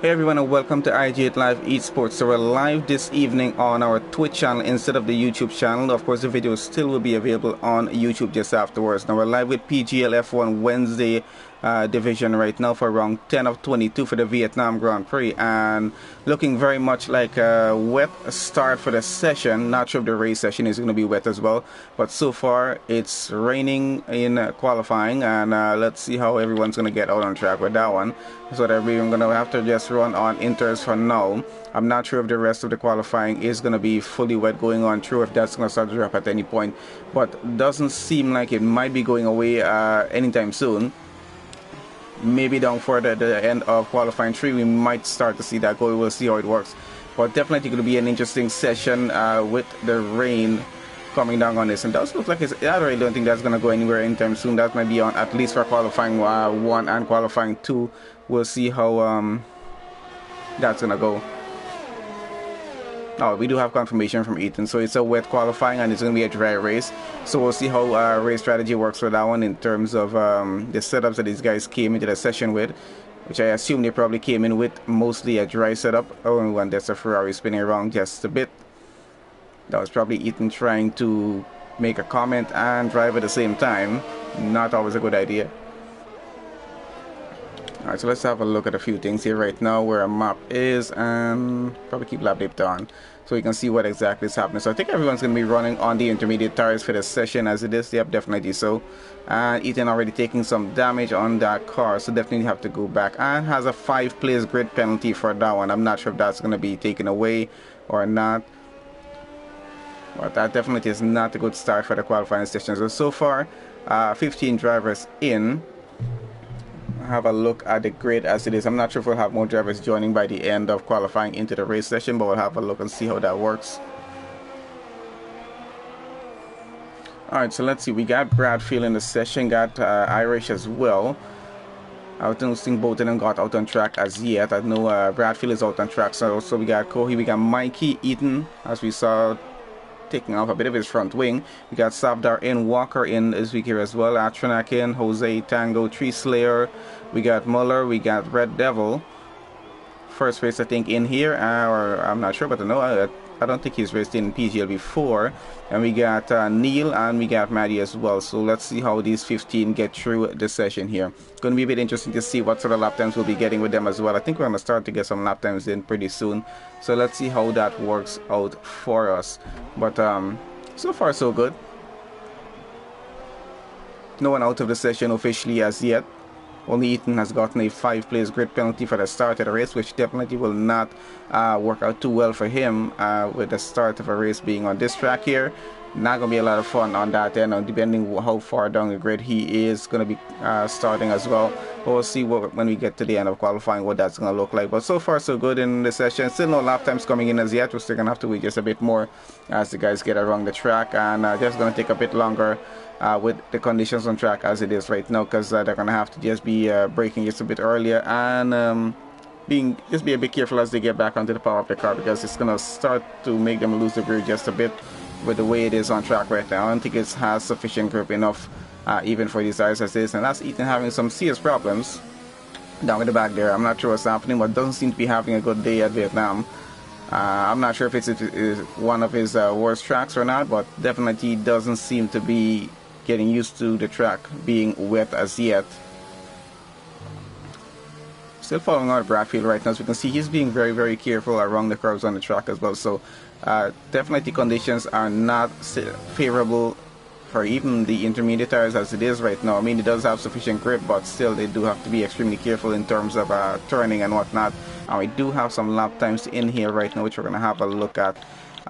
Hey everyone, and welcome to IG8Live Esports. So we're live this evening on our Twitch channel instead of the YouTube channel. Of course, the video still will be available on YouTube just afterwards. Now we're live with PGL F1 Wednesday division right now for round 10 of 22 for the Vietnam Grand Prix, and looking very much like a wet start for the session. Not sure if the race session is going to be wet as well, but so far it's raining in qualifying, and let's see how everyone's going to get out on track with that one. So that we're going to have to just run on inters for now. I'm not sure if the rest of the qualifying is going to be fully wet going on through, if that's going to start to drop at any point, but doesn't seem like it might be going away anytime soon. Maybe down further at the end of qualifying 3 we might start to see that go. We'll see how it works, but definitely going to be an interesting session with the rain coming down on this. And does look like it's, I really don't think that's going to go anywhere anytime soon. That might be on at least for qualifying 1 and qualifying 2. We'll see how that's going to go. Oh, we do have confirmation from Ethan, so it's a wet qualifying and it's going to be a dry race. So we'll see how race strategy works for that one in terms of the setups that these guys came into the session with, which I assume they probably came in with mostly a dry setup. Oh, and that's a Ferrari spinning around just a bit. That was probably Ethan trying to make a comment and drive at the same time. Not always a good idea. Alright, so let's have a look at a few things here right now where a map is, and probably keep lap data on so we can see what exactly is happening. So I think everyone's going to be running on the intermediate tires for the session as it is. Yep, definitely so. And Ethan already taking some damage on that car, so definitely have to go back, and has a 5-place grid penalty for that one. I'm not sure if that's going to be taken away or not, but that definitely is not a good start for the qualifying session. So far 15 drivers in. Have a look at the grid as it is. I'm not sure if we'll have more drivers joining by the end of qualifying into the race session, but we'll have a look and see how that works. Alright, so let's see. We got Bradfield in the session, got Irish as well. I don't think both of them got out on track as yet. I know Bradfield is out on track, so we got Kohi, we got Mikey, Eaton, as we saw, taking off a bit of his front wing. We got Savdar in, Walker in this week here as well, Atronak in, Jose, Tango, Tree Slayer, we got Muller, we got Red Devil. First race I think in here, or I'm not sure, but I don't think he's raced in PGL before. And we got Neil and we got Maddie as well. So let's see how these 15 get through the session here. It's going to be a bit interesting to see what sort of lap times we'll be getting with them as well. I think we're going to start to get some lap times in pretty soon. So let's see how that works out for us. But so far so good. No one out of the session officially as yet. Only Ethan has gotten a 5-place grid penalty for the start of the race, which definitely will not work out too well for him with the start of a race being on this track here. Not going to be a lot of fun on that end, depending how far down the grid he is going to be starting as well. But we'll see when we get to the end of qualifying what that's going to look like. But so far so good in the session. Still no lap times coming in as yet. We're still going to have to wait just a bit more as the guys get around the track, and just going to take a bit longer with the conditions on track as it is right now, because they're going to have to just be braking just a bit earlier, and just be a bit careful as they get back onto the power of the car, because it's going to start to make them lose the grip just a bit with the way it is on track right now. I don't think it has sufficient grip enough even for these tires as is, and that's Ethan having some serious problems down in the back there. I'm not sure what's happening, but doesn't seem to be having a good day at Vietnam. I'm not sure if it's one of his worst tracks or not, but definitely doesn't seem to be getting used to the track being wet as yet. Still following out Bradfield right now, as we can see he's being very, very careful around the curves on the track as well. So definitely conditions are not favorable for even the intermediate tires as it is right now. I mean, it does have sufficient grip, but still they do have to be extremely careful in terms of turning and whatnot. And we do have some lap times in here right now, which we're going to have a look at.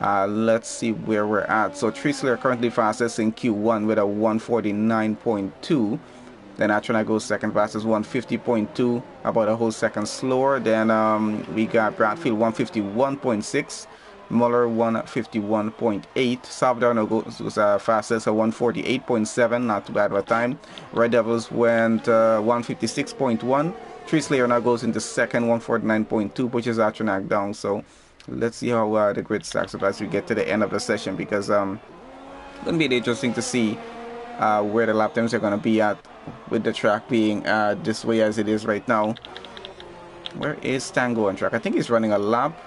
Let's see where we're at. So Trisler currently fastest in Q1 with a 149.2. Then Atrona goes second fastest, 150.2, about a whole second slower. Then we got Bradfield 151.6, Muller 151.8, Savdar goes fastest at 148.7, not too bad of a time. Red Devils went 156.1. Tree Slayer now goes into second, 149.2, pushes Atronak down. So let's see how the grid stacks up as we get to the end of the session, because it's going to be interesting to see where the lap times are going to be at with the track being this way as it is right now. Where is Tango on track? I think he's running a lap.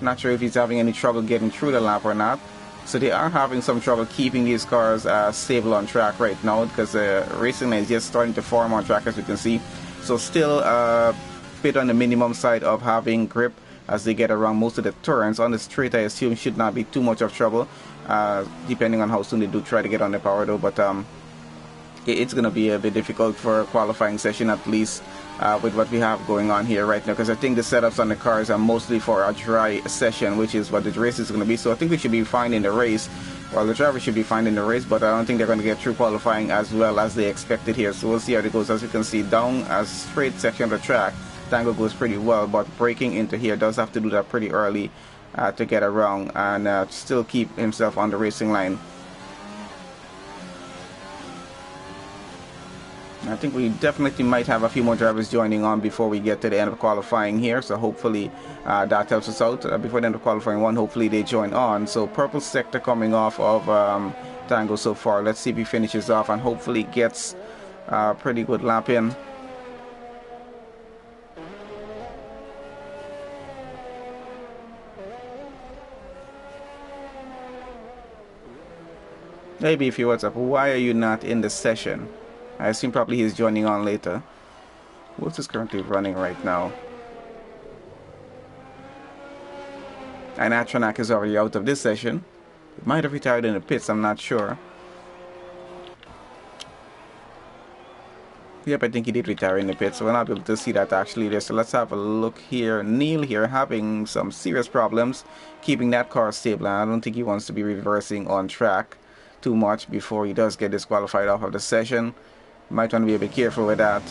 Not sure if he's having any trouble getting through the lap or not. So they are having some trouble keeping these cars stable on track right now, because the racing line is just starting to form on track, as you can see. So still a bit on the minimum side of having grip as they get around most of the turns. On the straight, I assume should not be too much of trouble, depending on how soon they do try to get on the power though. But it's going to be a bit difficult for a qualifying session, at least with what we have going on here right now, because I think the setups on the cars are mostly for a dry session, which is what the race is going to be. So I think we should be fine in the race. Well, the drivers should be fine in the race, but I don't think they're going to get through qualifying as well as they expected here. So we'll see how it goes. As you can see, down a straight section of the track, Tango goes pretty well, but breaking into here does have to do that pretty early to get around and still keep himself on the racing line. I think we definitely might have a few more drivers joining on before we get to the end of qualifying here, so hopefully that helps us out. Before the end of qualifying one, hopefully they join on. So purple sector coming off of Tango so far. Let's see if he finishes off and hopefully gets a pretty good lap in. Maybe if you what's up, why are you not in the session? I assume probably he's joining on later. What's is currently running right now? And Atronak is already out of this session. He might have retired in the pits, I'm not sure. Yep, I think he did retire in the pits, so we're not able to see that actually there. So let's have a look here. Neil here having some serious problems keeping that car stable, and I don't think he wants to be reversing on track too much before he does get disqualified off of the session. Might want to be a bit careful with that.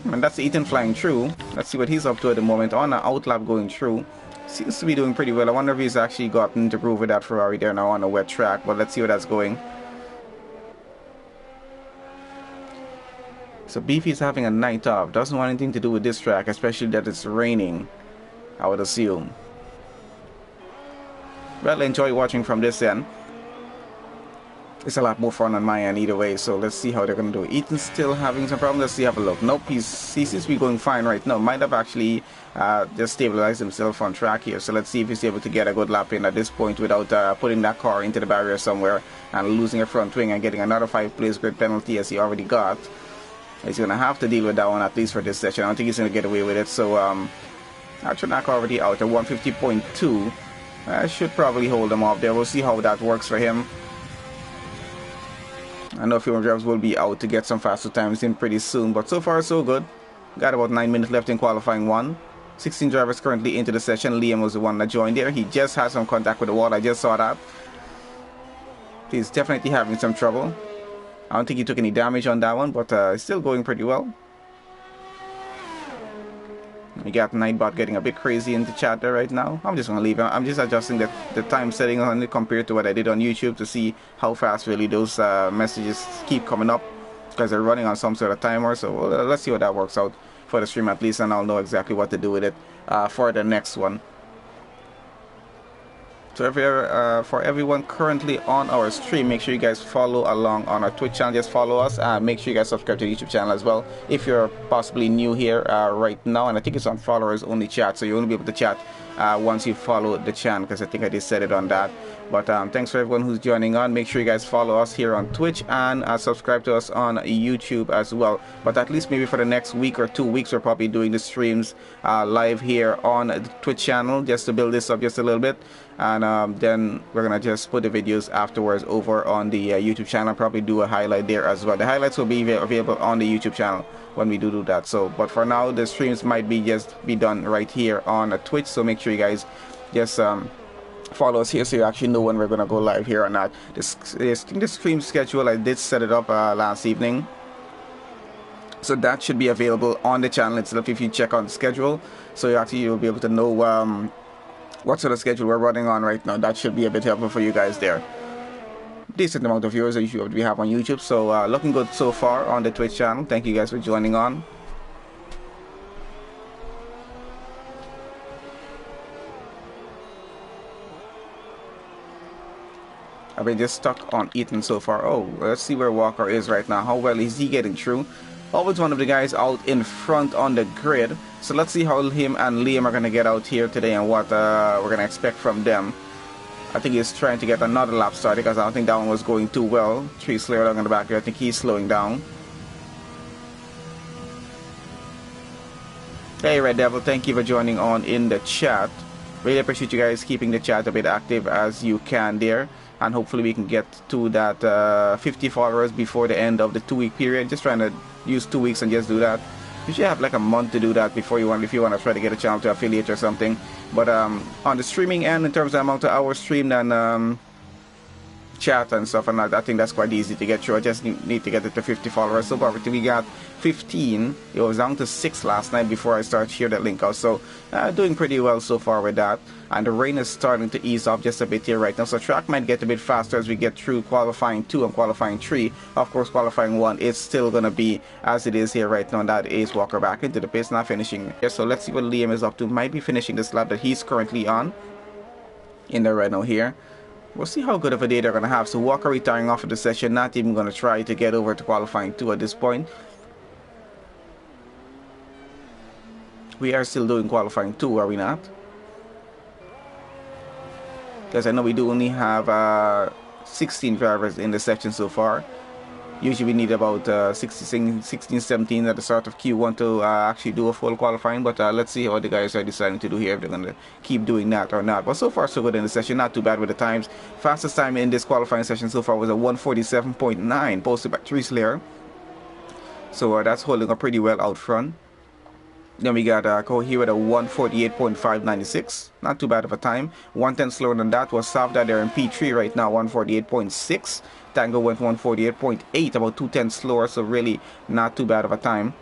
And that's Ethan flying through. Let's see what he's up to at the moment. On an outlap going through. Seems to be doing pretty well. I wonder if he's actually gotten to groove with that Ferrari there now on a wet track. But let's see where that's going. So Beefy's having a night off. Doesn't want anything to do with this track, especially that it's raining, I would assume. Well, enjoy watching from this end. It's a lot more fun on my end either way, so let's see how they're going to do it. Ethan's still having some problems. Let's see, have a look. Nope, he seems to be going fine right now. Might have actually just stabilized himself on track here. So let's see if he's able to get a good lap in at this point without putting that car into the barrier somewhere and losing a front wing and getting another 5-place grid penalty as he already got. He's going to have to deal with that one at least for this session. I don't think he's going to get away with it. So Atronak already out at 150.2. Should probably hold him off there. We'll see how that works for him. I know a few more drivers will be out to get some faster times in pretty soon, but so far so good. Got about 9 minutes left in qualifying one. 16 drivers currently into the session. Liam was the one that joined there. He just had some contact with the wall. I just saw that. He's definitely having some trouble. I don't think he took any damage on that one, but it's still going pretty well. We got Nightbot getting a bit crazy in the chat there right now. I'm just going to leave it. I'm just adjusting the time setting on it compared to what I did on YouTube to see how fast really those messages keep coming up, because they're running on some sort of timer. So let's see what that works out for the stream at least, and I'll know exactly what to do with it for the next one. So for everyone currently on our stream, make sure you guys follow along on our Twitch channel. Just follow us. Make sure you guys subscribe to the YouTube channel as well. If you're possibly new here right now, and I think it's on followers only chat, so you'll only be able to chat once you follow the channel, because I think I just said it on that. But thanks for everyone who's joining on. Make sure you guys follow us here on Twitch and subscribe to us on YouTube as well. But at least maybe for the next week or 2 weeks, we're probably doing the streams live here on the Twitch channel, just to build this up just a little bit. And then we're gonna just put the videos afterwards over on the YouTube channel. Probably do a highlight there as well. The highlights will be available on the YouTube channel when we do that. So, but for now, the streams might be done right here on Twitch. So make sure you guys just follow us here so you actually know when we're gonna go live here or not. The stream schedule, I did set it up last evening, so that should be available on the channel itself if you check on the schedule. So you'll be able to know what sort of schedule we're running on right now. That should be a bit helpful for you guys there. Decent amount of viewers that we have on YouTube, so looking good so far on the Twitch channel. Thank you guys for joining on. I've been just stuck on Ethan so far. Oh, let's see where Walker is right now. How well is he getting through? always one of the guys out in front on the grid. So let's see how him and Liam are going to get out here today and what we're going to expect from them. I think he's trying to get another lap started because I don't think that one was going too well. Tree Slayer down in the back here. I think he's slowing down. Hey Red Devil, thank you for joining on in the chat. Really appreciate you guys keeping the chat a bit active as you can there. And hopefully we can get to that 50 followers before the end of the 2-week period. Just trying to use 2 weeks and just do that. You should have like a month to do that before you want, if you want to try to get a channel to affiliate or something. But on the streaming end, in terms of the amount of hours streamed and chat and stuff and that, I think that's quite easy to get through. I just need to get it to 50 followers. So far we got 15. It was down to 6 last night before I started share that link out. So doing pretty well so far with that. And the rain is starting to ease off just a bit here right now. So track might get a bit faster as we get through qualifying 2 and qualifying 3. Of course, qualifying 1 is still going to be as it is here right now. And that is Walker back into the pits, not finishing here. So let's see what Liam is up to. Might be finishing this lap that he's currently on in there right now here. We'll see how good of a day they're going to have. So Walker retiring off of the session, not even going to try to get over to qualifying 2 at this point. We are still doing qualifying 2, are we not? Because I know we do only have 16 drivers in the section so far. Usually we need about 16, 17 at the start of Q1 to actually do a full qualifying. But let's see what the guys are deciding to do here, if they're going to keep doing that or not. But so far so good in the session, not too bad with the times. Fastest time in this qualifying session so far was a 1:47.9 posted by Tree Slayer. So that's holding up pretty well out front. Then we got Cole here at a 1:48.596. Not too bad of a time. 1:10 slower than that was Savda there in P3 right now, 1:48.6. Tango went 1:48.8, about 2:10 slower, so really not too bad of a time.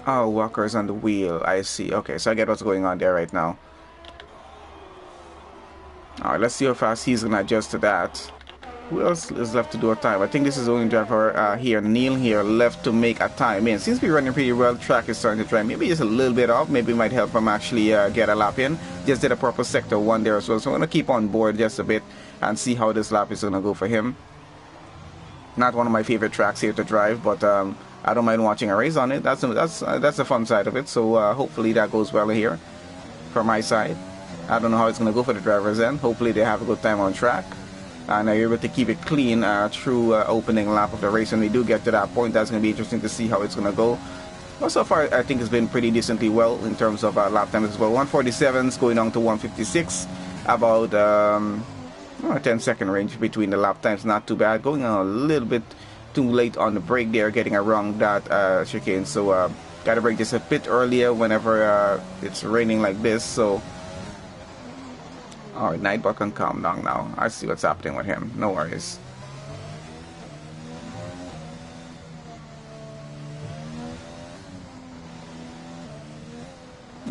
Oh, Walker's on the wheel. I see. Okay, so I get what's going on there right now. Alright, let's see how fast he's going to adjust to that. Who else is left to do a time? I think this is the only driver here, Neil here, left to make a time in. Seems to be running pretty well. Track is starting to try. Maybe just a little bit off. Maybe it might help him actually get a lap in. Just did a proper sector 1 there as well. So I'm going to keep on board just a bit and see how this lap is going to go for him. Not one of my favorite tracks here to drive, but I don't mind watching a race on it. That's the fun side of it. So hopefully that goes well here from my side. I don't know how it's going to go for the drivers then. Hopefully they have a good time on track and are able to keep it clean through opening lap of the race. When we do get to that point, that's going to be interesting to see how it's going to go. But so far, I think it's been pretty decently well in terms of lap times as well. 1:47s going down to 1:56. About 10-second range between the lap times. Not too bad. Going on a little bit too late on the brake there, getting around that chicane. So got to brake just a bit earlier whenever it's raining like this. So alright, Nightbot can calm down now. I see what's happening with him. No worries.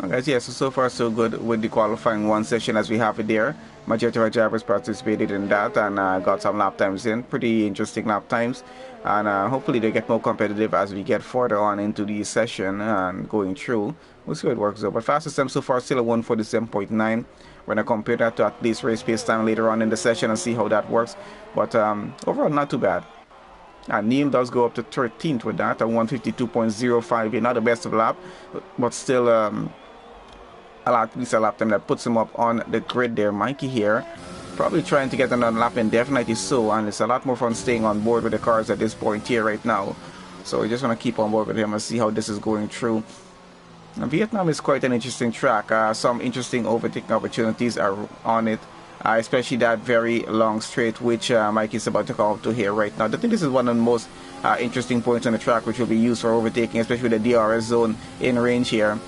Okay, yeah, so far so good with the qualifying 1 session as we have it there. Majority of our drivers participated in that and got some lap times in. Pretty interesting lap times. And hopefully they get more competitive as we get further on into the session and going through. We'll see how it works though. But fastest time so far still a 1:47.9. We're going to compare that to at least race pace time later on in the session and see how that works. But overall, not too bad. And Neil does go up to 13th with that at 1:52.05. Not the best of lap, but still at least a lap time that puts him up on the grid there. Mikey here, probably trying to get another lap in, definitely so. And it's a lot more fun staying on board with the cars at this point here right now. So we just want to keep on board with him and see how this is going through. Vietnam is quite an interesting track. Some interesting overtaking opportunities are on it, especially that very long straight which Mike is about to come up to here right now. I think this is one of the most interesting points on the track which will be used for overtaking, especially with the DRS zone in range here.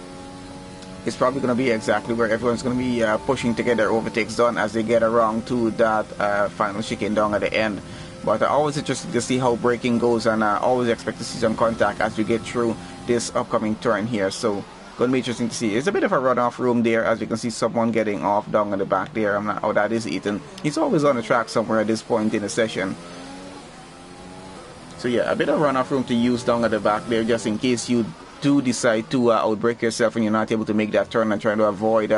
It's probably going to be exactly where everyone's going to be pushing to get their overtakes done as they get around to that final chicane down at the end. But always interesting to see how braking goes, and always expect to see some contact as we get through this upcoming turn here. So going to be interesting to see. It's a bit of a runoff room there, as you can see someone getting off down in the back there. I'm not, oh, that is Ethan. He's always on the track somewhere at this point in the session. So yeah, a bit of runoff room to use down at the back there, just in case you do decide to outbrake yourself and you're not able to make that turn and trying to avoid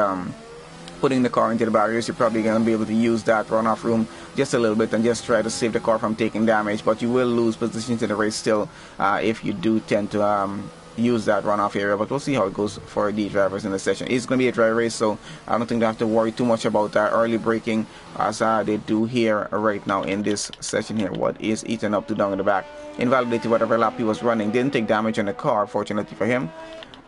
putting the car into the barriers, you're probably going to be able to use that runoff room just a little bit and just try to save the car from taking damage. But you will lose positions in the race still if you do tend to use that runoff area. But we'll see how it goes for the drivers in the session. It's going to be a dry race, so I don't think they have to worry too much about early braking as they do here right now in this session here. What is eaten up to down in the back? Invalidated whatever lap he was running. Didn't take damage on the car, fortunately for him.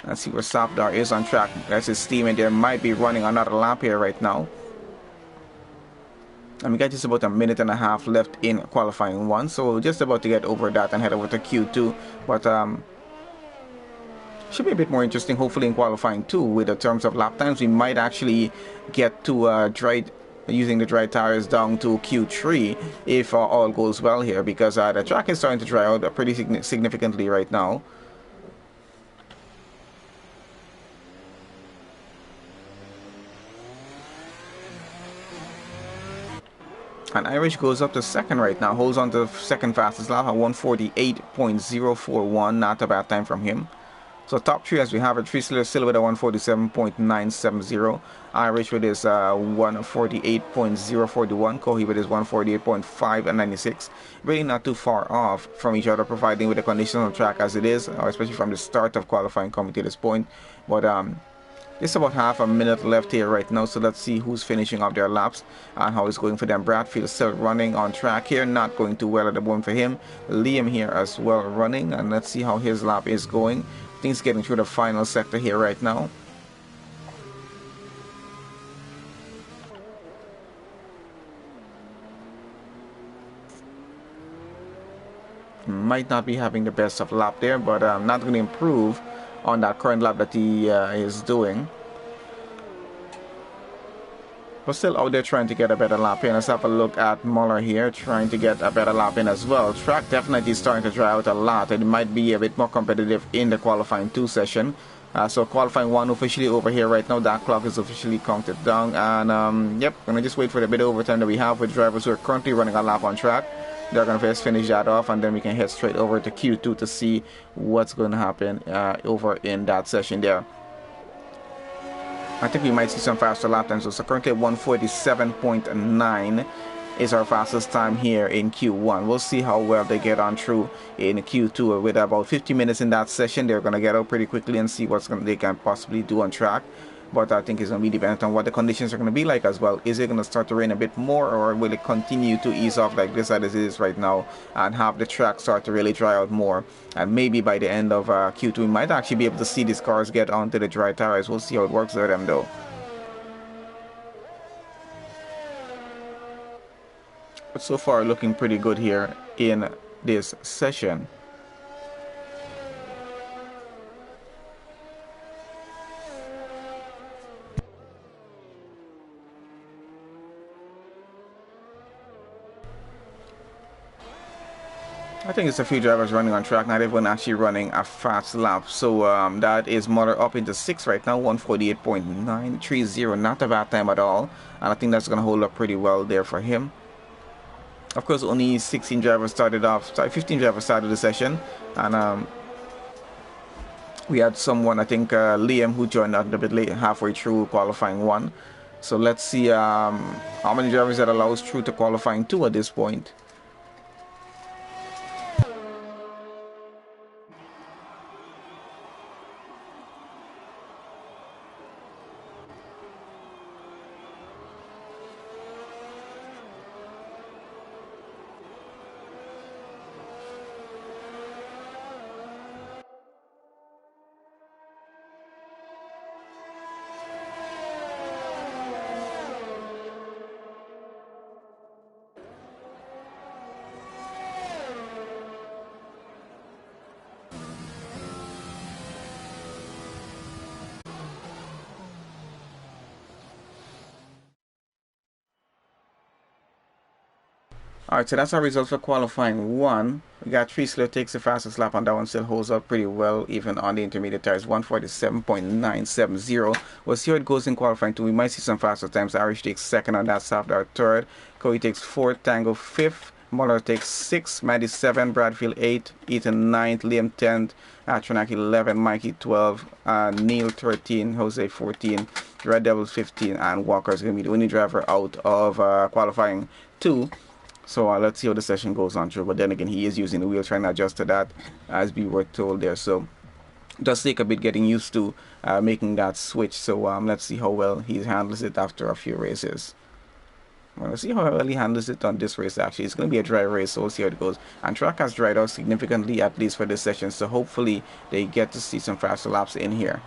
Let's see where Safdar is on track. That's his team, and they might be running another lap here right now. And we got just about a minute and a half left in qualifying 1, so just about to get over that and head over to Q2. But should be a bit more interesting, hopefully, in qualifying 2 with the terms of lap times. We might actually get to using the dry tires down to Q3 if all goes well here, because the track is starting to dry out pretty significantly right now. And Irish goes up to second right now, holds on to second fastest lap at 148.041, not a bad time from him. So top 3 as we have it, Treesler still with a 147.970, Irish with his 148.041, Kohi with his 148.596. Really not too far off from each other, providing with the conditions on the track as it is, or especially from the start of qualifying coming to this point. But just about half a minute left here right now, so let's see who's finishing up their laps and how it's going for them. Bradfield still running on track here, not going too well at the moment for him. Liam here as well running, and let's see how his lap is going. Things getting through the final sector here right now. Might not be having the best of lap there, but not going to improve on that current lap that he is doing. But still out there trying to get a better lap in. Let's have a look at Muller here, trying to get a better lap in as well. Track definitely starting to dry out a lot, and it might be a bit more competitive in the qualifying 2 session. So qualifying 1 officially over here right now. That clock is officially counted down, and yep, gonna just wait for the bit of overtime that we have with drivers who are currently running a lap on track. They're gonna first finish that off, and then we can head straight over to Q2 to see what's going to happen over in that session there. I think we might see some faster lap times. So currently at 147.9 is our fastest time here in Q1. We'll see how well they get on through in Q2. With about 50 minutes in that session, they're going to get out pretty quickly and see what they can possibly do on track. But I think it's going to be dependent on what the conditions are going to be like as well. Is it going to start to rain a bit more, or will it continue to ease off like this as it is right now and have the track start to really dry out more? And maybe by the end of Q2 we might actually be able to see these cars get onto the dry tires. We'll see how it works with them though. But so far looking pretty good here in this session. I think it's a few drivers running on track, not everyone actually running a fast lap. So that is Muller up into 6th right now, 148.930, not a bad time at all. And I think that's going to hold up pretty well there for him. Of course, only 15 drivers started the session. And we had someone, I think Liam, who joined out a bit late, halfway through qualifying 1. So let's see how many drivers that allows through to qualifying 2 at this point. Alright, so that's our results for qualifying 1. We got Treesler takes the fastest lap on that one, still holds up pretty well, even on the intermediate tires, 147.970. We'll see how it goes in qualifying 2. We might see some faster times. Irish takes 2nd on that, Safdar 3rd, Cody takes 4th, Tango 5th, Muller takes 6, Maddie 7, Bradfield 8, Ethan 9, Liam 10, Atronak 11, Mikey 12, Neil 13, Jose 14, Red Devils 15, and Walker is going to be the only driver out of qualifying 2. So let's see how the session goes on through. But then again, he is using the wheel, trying to adjust to that, as we were told there. So it does take a bit getting used to making that switch. So let's see how well he handles it after a few races. Well, let's see how well he handles it on this race. Actually, it's going to be a dry race, so we'll see how it goes. And track has dried out significantly, at least for this session, so hopefully they get to see some faster laps in here.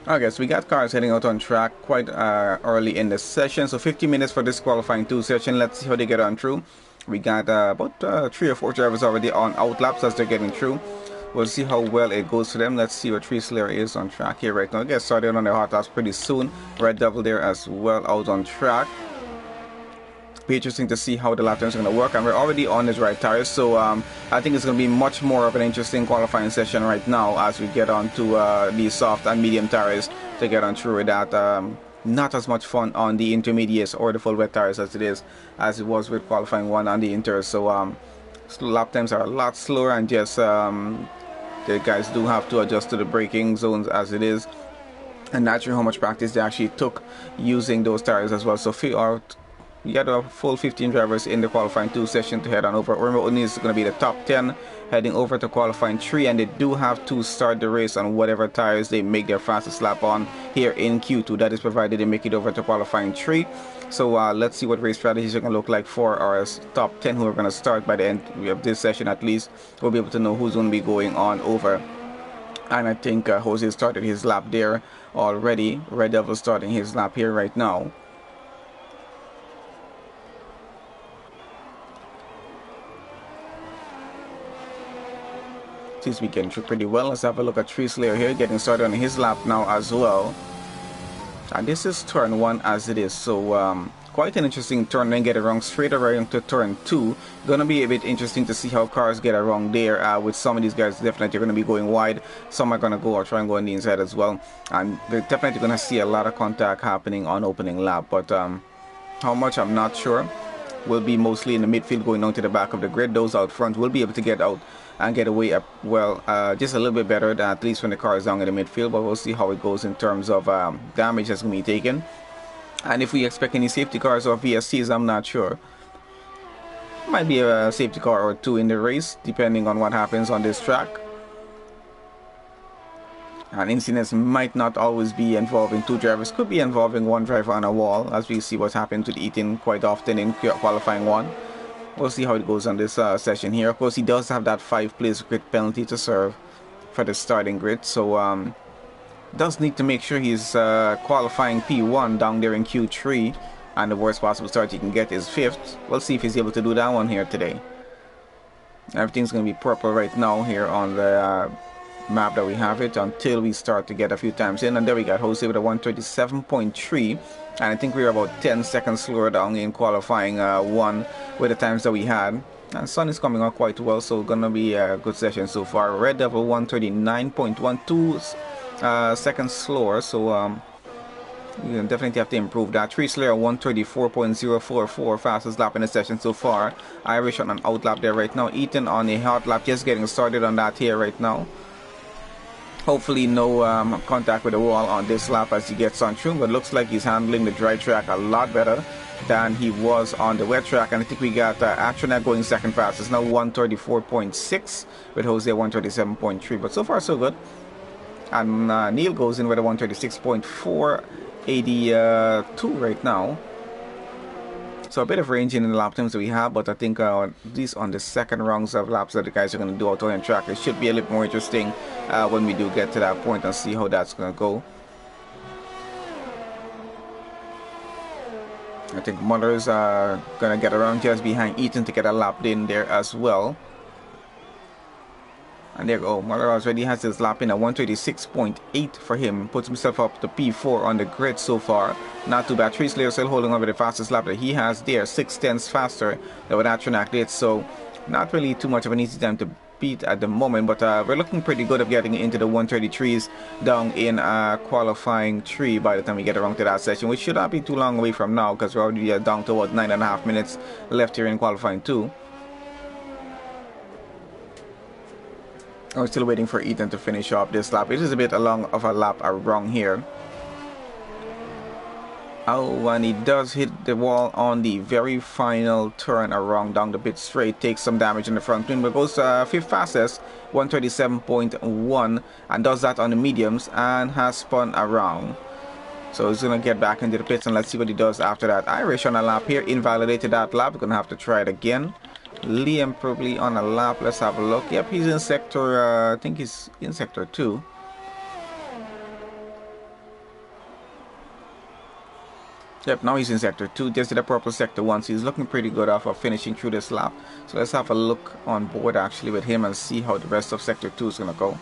Okay, so we got cars heading out on track quite early in the session. So 50 minutes for this qualifying 2 session. Let's see how they get on through. We got about 3 or 4 drivers already on out laps as they're getting through. We'll see how well it goes for them. Let's see what Tree Slayer is on track here right now. Get started on their hot laps pretty soon. Red Devil there as well out on track. Be interesting to see how the lap times are going to work, and we're already on his right tires, so I think it's going to be much more of an interesting qualifying session right now as we get on to the soft and medium tires to get on through with that. Not as much fun on the intermediates or the full wet tires as it was with qualifying 1 on the inters. So lap times are a lot slower, and just the guys do have to adjust to the braking zones as it is, and not sure how much practice they actually took using those tires as well. So we got a full 15 drivers in the qualifying 2 session to head on over. Remember, only is going to be the top 10 heading over to qualifying 3, and they do have to start the race on whatever tires they make their fastest lap on here in Q2. That is provided they make it over to qualifying 3. So let's see what race strategies are going to look like for our top 10 who are going to start by the end of this session. At least we'll be able to know who's going to be going on over. And I think Jose started his lap there already. Red Devil starting his lap here right now. Seems to be getting through pretty well. Let's have a look at Tree Slayer here, getting started on his lap now as well. And this is turn 1 as it is, so quite an interesting turn. Then get around straight around to turn 2. Gonna be a bit interesting to see how cars get around there. With some of these guys definitely gonna be going wide. Some are gonna go or try and go on the inside as well, and they're definitely gonna see a lot of contact happening on opening lap. But how much, I'm not sure. Will be mostly in the midfield going down to the back of the grid. Those out front will be able to get out and get away up well, just a little bit better than at least when the car is down in the midfield. But we'll see how it goes in terms of damage that's going to be taken, and if we expect any safety cars or VSCs. I'm not sure. Might be a safety car or 2 in the race depending on what happens on this track. And incidents might not always be involving 2 drivers, could be involving 1 driver on a wall, as we see what's happened to Ethan quite often in qualifying 1. We'll see how it goes on this session here. Of course, he does have that 5-place grid penalty to serve for the starting grid, so does need to make sure he's qualifying P1 down there in Q3, and the worst possible start he can get is 5th. We'll see if he's able to do that one here today. Everything's going to be purple right now here on the map that we have it until we start to get a few times in. And there we got Jose with a 137.3, and I think we were about 10 seconds slower down in qualifying 1 with the times that we had. And Sun is coming out quite well, so gonna be a good session so far. Red Devil 139.12 seconds slower, so you definitely have to improve that. Tree Slayer 134.044 fastest lap in the session so far. Irish on an out lap there right now. Ethan on a hot lap, just getting started on that here right now. Hopefully no contact with the wall on this lap as he gets on through, but looks like he's handling the dry track a lot better than he was on the wet track. And I think we got Atronet going second fastest, now 134.6 with Jose 137.3, but so far so good. And Neil goes in with a 136.4, 82 right now. So a bit of range in the lap times that we have, but I think at least on the second rounds of laps that the guys are going to do out on the track, it should be a little more interesting when we do get to that point and see how that's going to go. I think Muller's going to get around just behind Eaton to get a lap in there as well. And there you go, Muller already has his lap in at 136.8 for him. Puts himself up to P4 on the grid so far. Not too bad. Tree Slayer still holding on with the fastest lap that he has there. 6/10 faster than what Atronac did. So not really too much of an easy time to beat at the moment. But we're looking pretty good of getting into the 133s down in qualifying 3 by the time we get around to that session. Which should not be too long away from now because we're already down to about 9.5 minutes left here in qualifying 2. I'm still waiting for Ethan to finish off this lap. It is a bit long of a lap around here. Oh, and he does hit the wall on the very final turn around down the pit straight. Takes some damage in the front wing, but goes 5th fastest, 137.1, and does that on the mediums and has spun around. So he's going to get back into the pits and let's see what he does after that. Irish on a lap here, invalidated that lap. We're going to have to try it again. Liam probably on a lap. Let's have a look. Yep, he's in sector, I think he's in sector 2. Yep, now he's in sector 2. Just did a purple sector 1, so he's looking pretty good off of finishing through this lap. So let's have a look on board actually with him and see how the rest of sector 2 is going to go.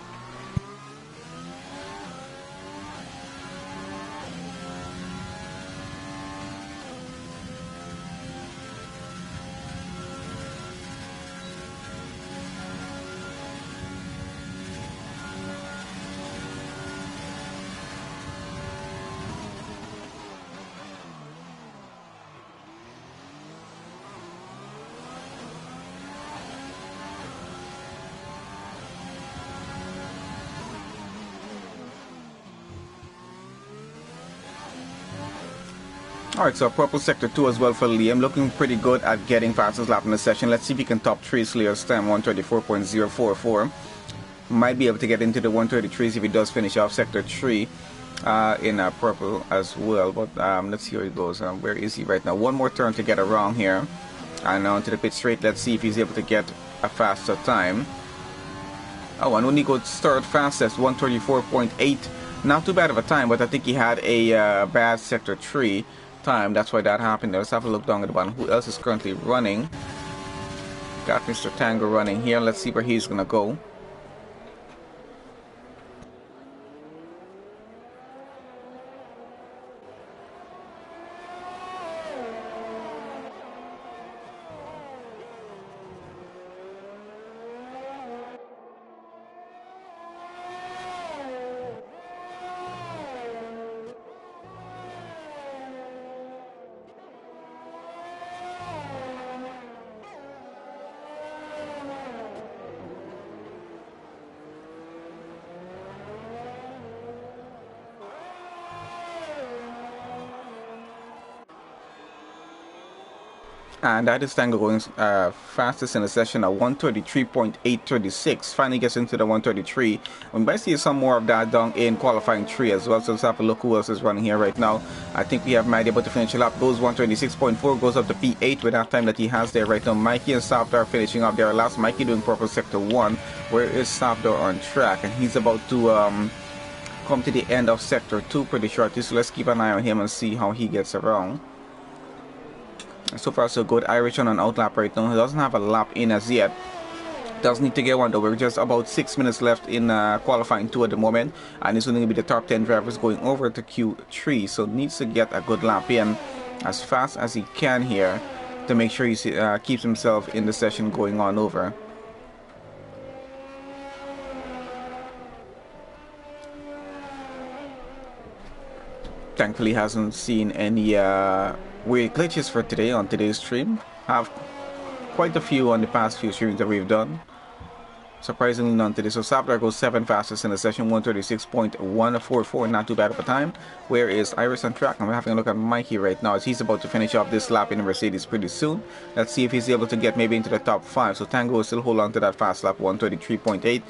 Alright, so purple sector 2 as well for Liam. Looking pretty good at getting fastest lap in the session. Let's see if he can top Tree Slayer's time, 134.044. Might be able to get into the 133s if he does finish off sector 3 in purple as well. But let's see where he goes. Where is he right now? One more turn to get around here. And now into the pit straight. Let's see if he's able to get a faster time. Oh, and when he goes third fastest, 134.8. Not too bad of a time, but I think he had a bad sector 3 time. That's why that happened. Let's have a look down at the bottom. Who else is currently running? Got Mr. Tango running here. Let's see where he's gonna go. And that is Tango going fastest in the session at 133.836. Finally gets into the 133. We might see some more of that down in qualifying 3 as well. So let's have a look who else is running here right now. I think we have Matt able to finish the lap. Goes 126.4, goes up to P8 with that time that he has there right now. Mikey and Safdar finishing up their last. Mikey doing purple sector 1. Where is Safdar on track? And he's about to come to the end of sector 2 pretty shortly. So let's keep an eye on him and see how he gets around. So far so good. Irish on an outlap right now. He doesn't have a lap in as yet. Does need to get one though. We're just about 6 minutes left in qualifying 2 at the moment. And it's going to be the top 10 drivers going over to Q3. So needs to get a good lap in as fast as he can here to make sure he keeps himself in the session going on over. Thankfully hasn't seen any weird glitches for today on today's stream. Have quite a few on the past few streams that we've done. Surprisingly none today. So Savdar goes 7 fastest in the session, 136.144, not too bad of a time. Where is Iris on track? I'm having a look at Mikey right now as he's about to finish off this lap in the Mercedes pretty soon. Let's see if he's able to get maybe into the top 5. So Tango will still hold on to that fast lap, 133.8.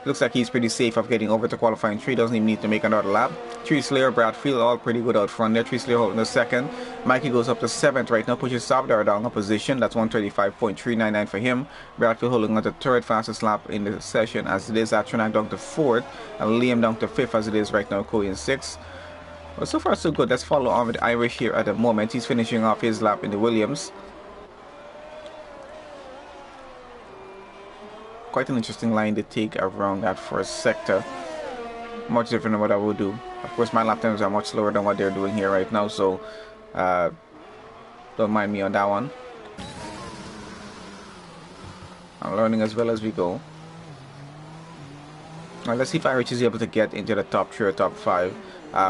Looks like he's pretty safe of getting over to qualifying 3. Doesn't even need to make another lap. 3 Slayer, Bradfield, all pretty good out front there. 3 Slayer holding the second. Mikey goes up to 7th right now. Pushes Savdar down a position. That's 135.399 for him. Bradfield holding on the 3rd fastest lap in the session as it is. Atronac down to 4th. And Liam down to 5th as it is right now. Cody in 6th. Well, so far so good. Let's follow on with Irish here at the moment. He's finishing off his lap in the Williams. Quite an interesting line to take around that first sector. Much different than what I would do. Of course, my lap times are much slower than what they're doing here right now, so don't mind me on that one. I'm learning as well as we go. Now, let's see if Irish is able to get into the top 3 or top 5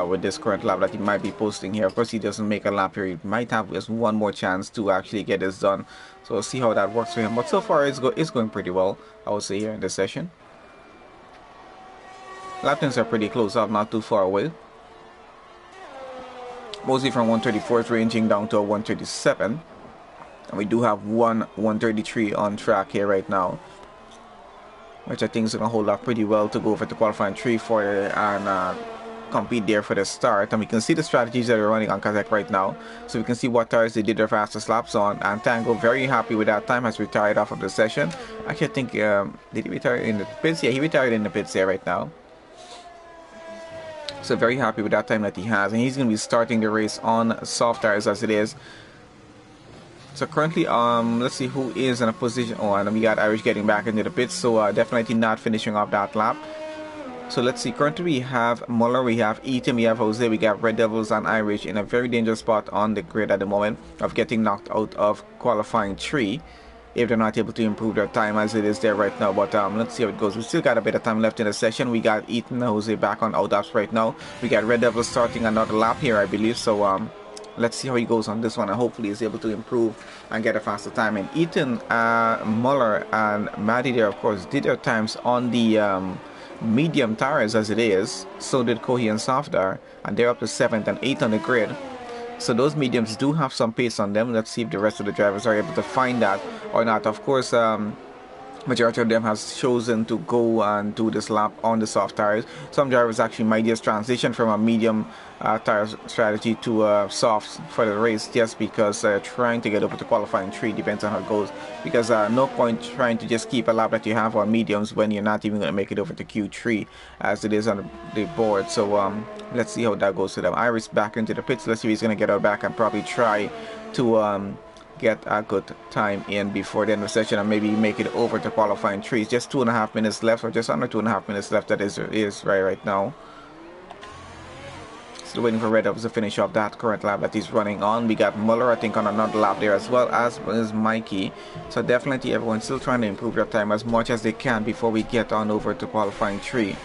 with this current lap that he might be posting here. Of course, he doesn't make a lap here. He might have just one more chance to actually get this done. So we'll see how that works for him. But so far, it's going pretty well, I would say, here in this session. Lap times are pretty close up, not too far away. Mostly from 134th ranging down to a 137. And we do have one 133 on track here right now, which I think is going to hold up pretty well to go for the qualifying 3 for and compete there for the start. And we can see the strategies that are running on Kazakh right now. So we can see what tires they did their fastest laps on. And Tango, very happy with that time, has retired off of the session. Actually, I think, did he retire in the pits? Yeah, he retired in the pits there right now. So very happy with that time that he has. And he's going to be starting the race on soft tires as it is. So currently, let's see who is in a position. Oh, and we got Irish getting back into the pits. So definitely not finishing off that lap. So let's see, currently we have Muller, we have Eaton, we have Jose, we got Red Devils and Irish in a very dangerous spot on the grid at the moment of getting knocked out of qualifying 3 if they're not able to improve their time as it is there right now. But let's see how it goes. We still got a bit of time left in the session. We got Eaton and Jose back on out-ups right now. We got Red Devils starting another lap here, I believe. So let's see how he goes on this one, and hopefully he's able to improve and get a faster time. And Eaton, Muller and Maddie there, of course, did their times on the medium tires as it is. So did Kohi and Safdar, and they're up to 7th and 8th on the grid. So those mediums do have some pace on them. Let's see if the rest of the drivers are able to find that or not. Of course, majority of them has chosen to go and do this lap on the soft tires. Some drivers actually might just transition from a medium tire strategy to soft for the race, just because trying to get over to qualifying 3 depends on how it goes. Because no point trying to just keep a lap that you have on mediums when you're not even going to make it over to Q3 as it is on the board. So let's see how that goes to them. Iris back into the pits. Let's see if he's going to get out back and probably try to get a good time in before the end of the session and maybe make it over to qualifying 3. It's just 2.5 minutes left, or just under 2.5 minutes left. That is right now. Still waiting for Red Devils to finish off that current lap that he's running on. We got Muller, I think, on another lap there, as well as Mikey. So definitely everyone's still trying to improve their time as much as they can before we get on over to qualifying 3.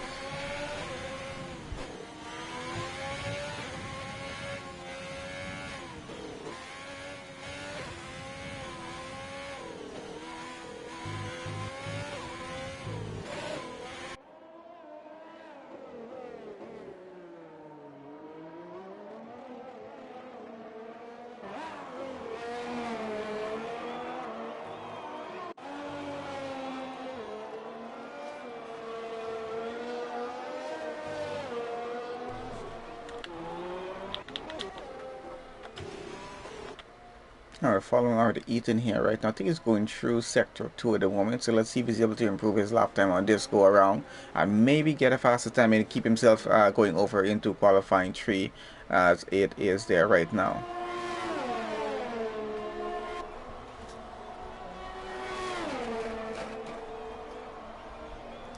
Alright, following over to Ethan here right now. I think he's going through sector 2 at the moment. So let's see if he's able to improve his lap time on this go around and maybe get a faster time and keep himself going over into qualifying 3 as it is there right now.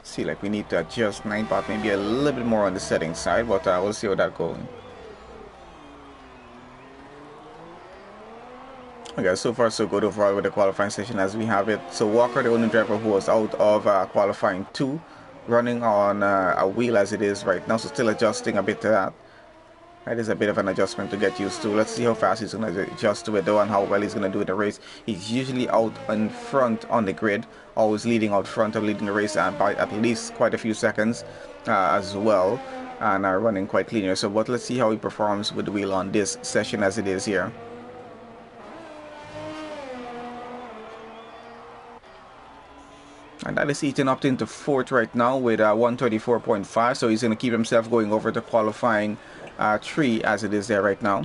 See, like we need to adjust 9 part maybe a little bit more on the settings side, but we'll see how that goes. Okay, so far so good overall with the qualifying session as we have it. So Walker, the only driver who was out of qualifying 2, running on a wheel as it is right now, so still adjusting a bit to that. That is a bit of an adjustment to get used to. Let's see how fast he's going to adjust to it though, and how well he's going to do in the race. He's usually out in front on the grid, always leading out front or leading the race by at least quite a few seconds as well, and running quite clean here. So but let's see how he performs with the wheel on this session as it is here. And that is Ethan up into 4th right now with 134.5, so he's going to keep himself going over to qualifying 3 as it is there right now.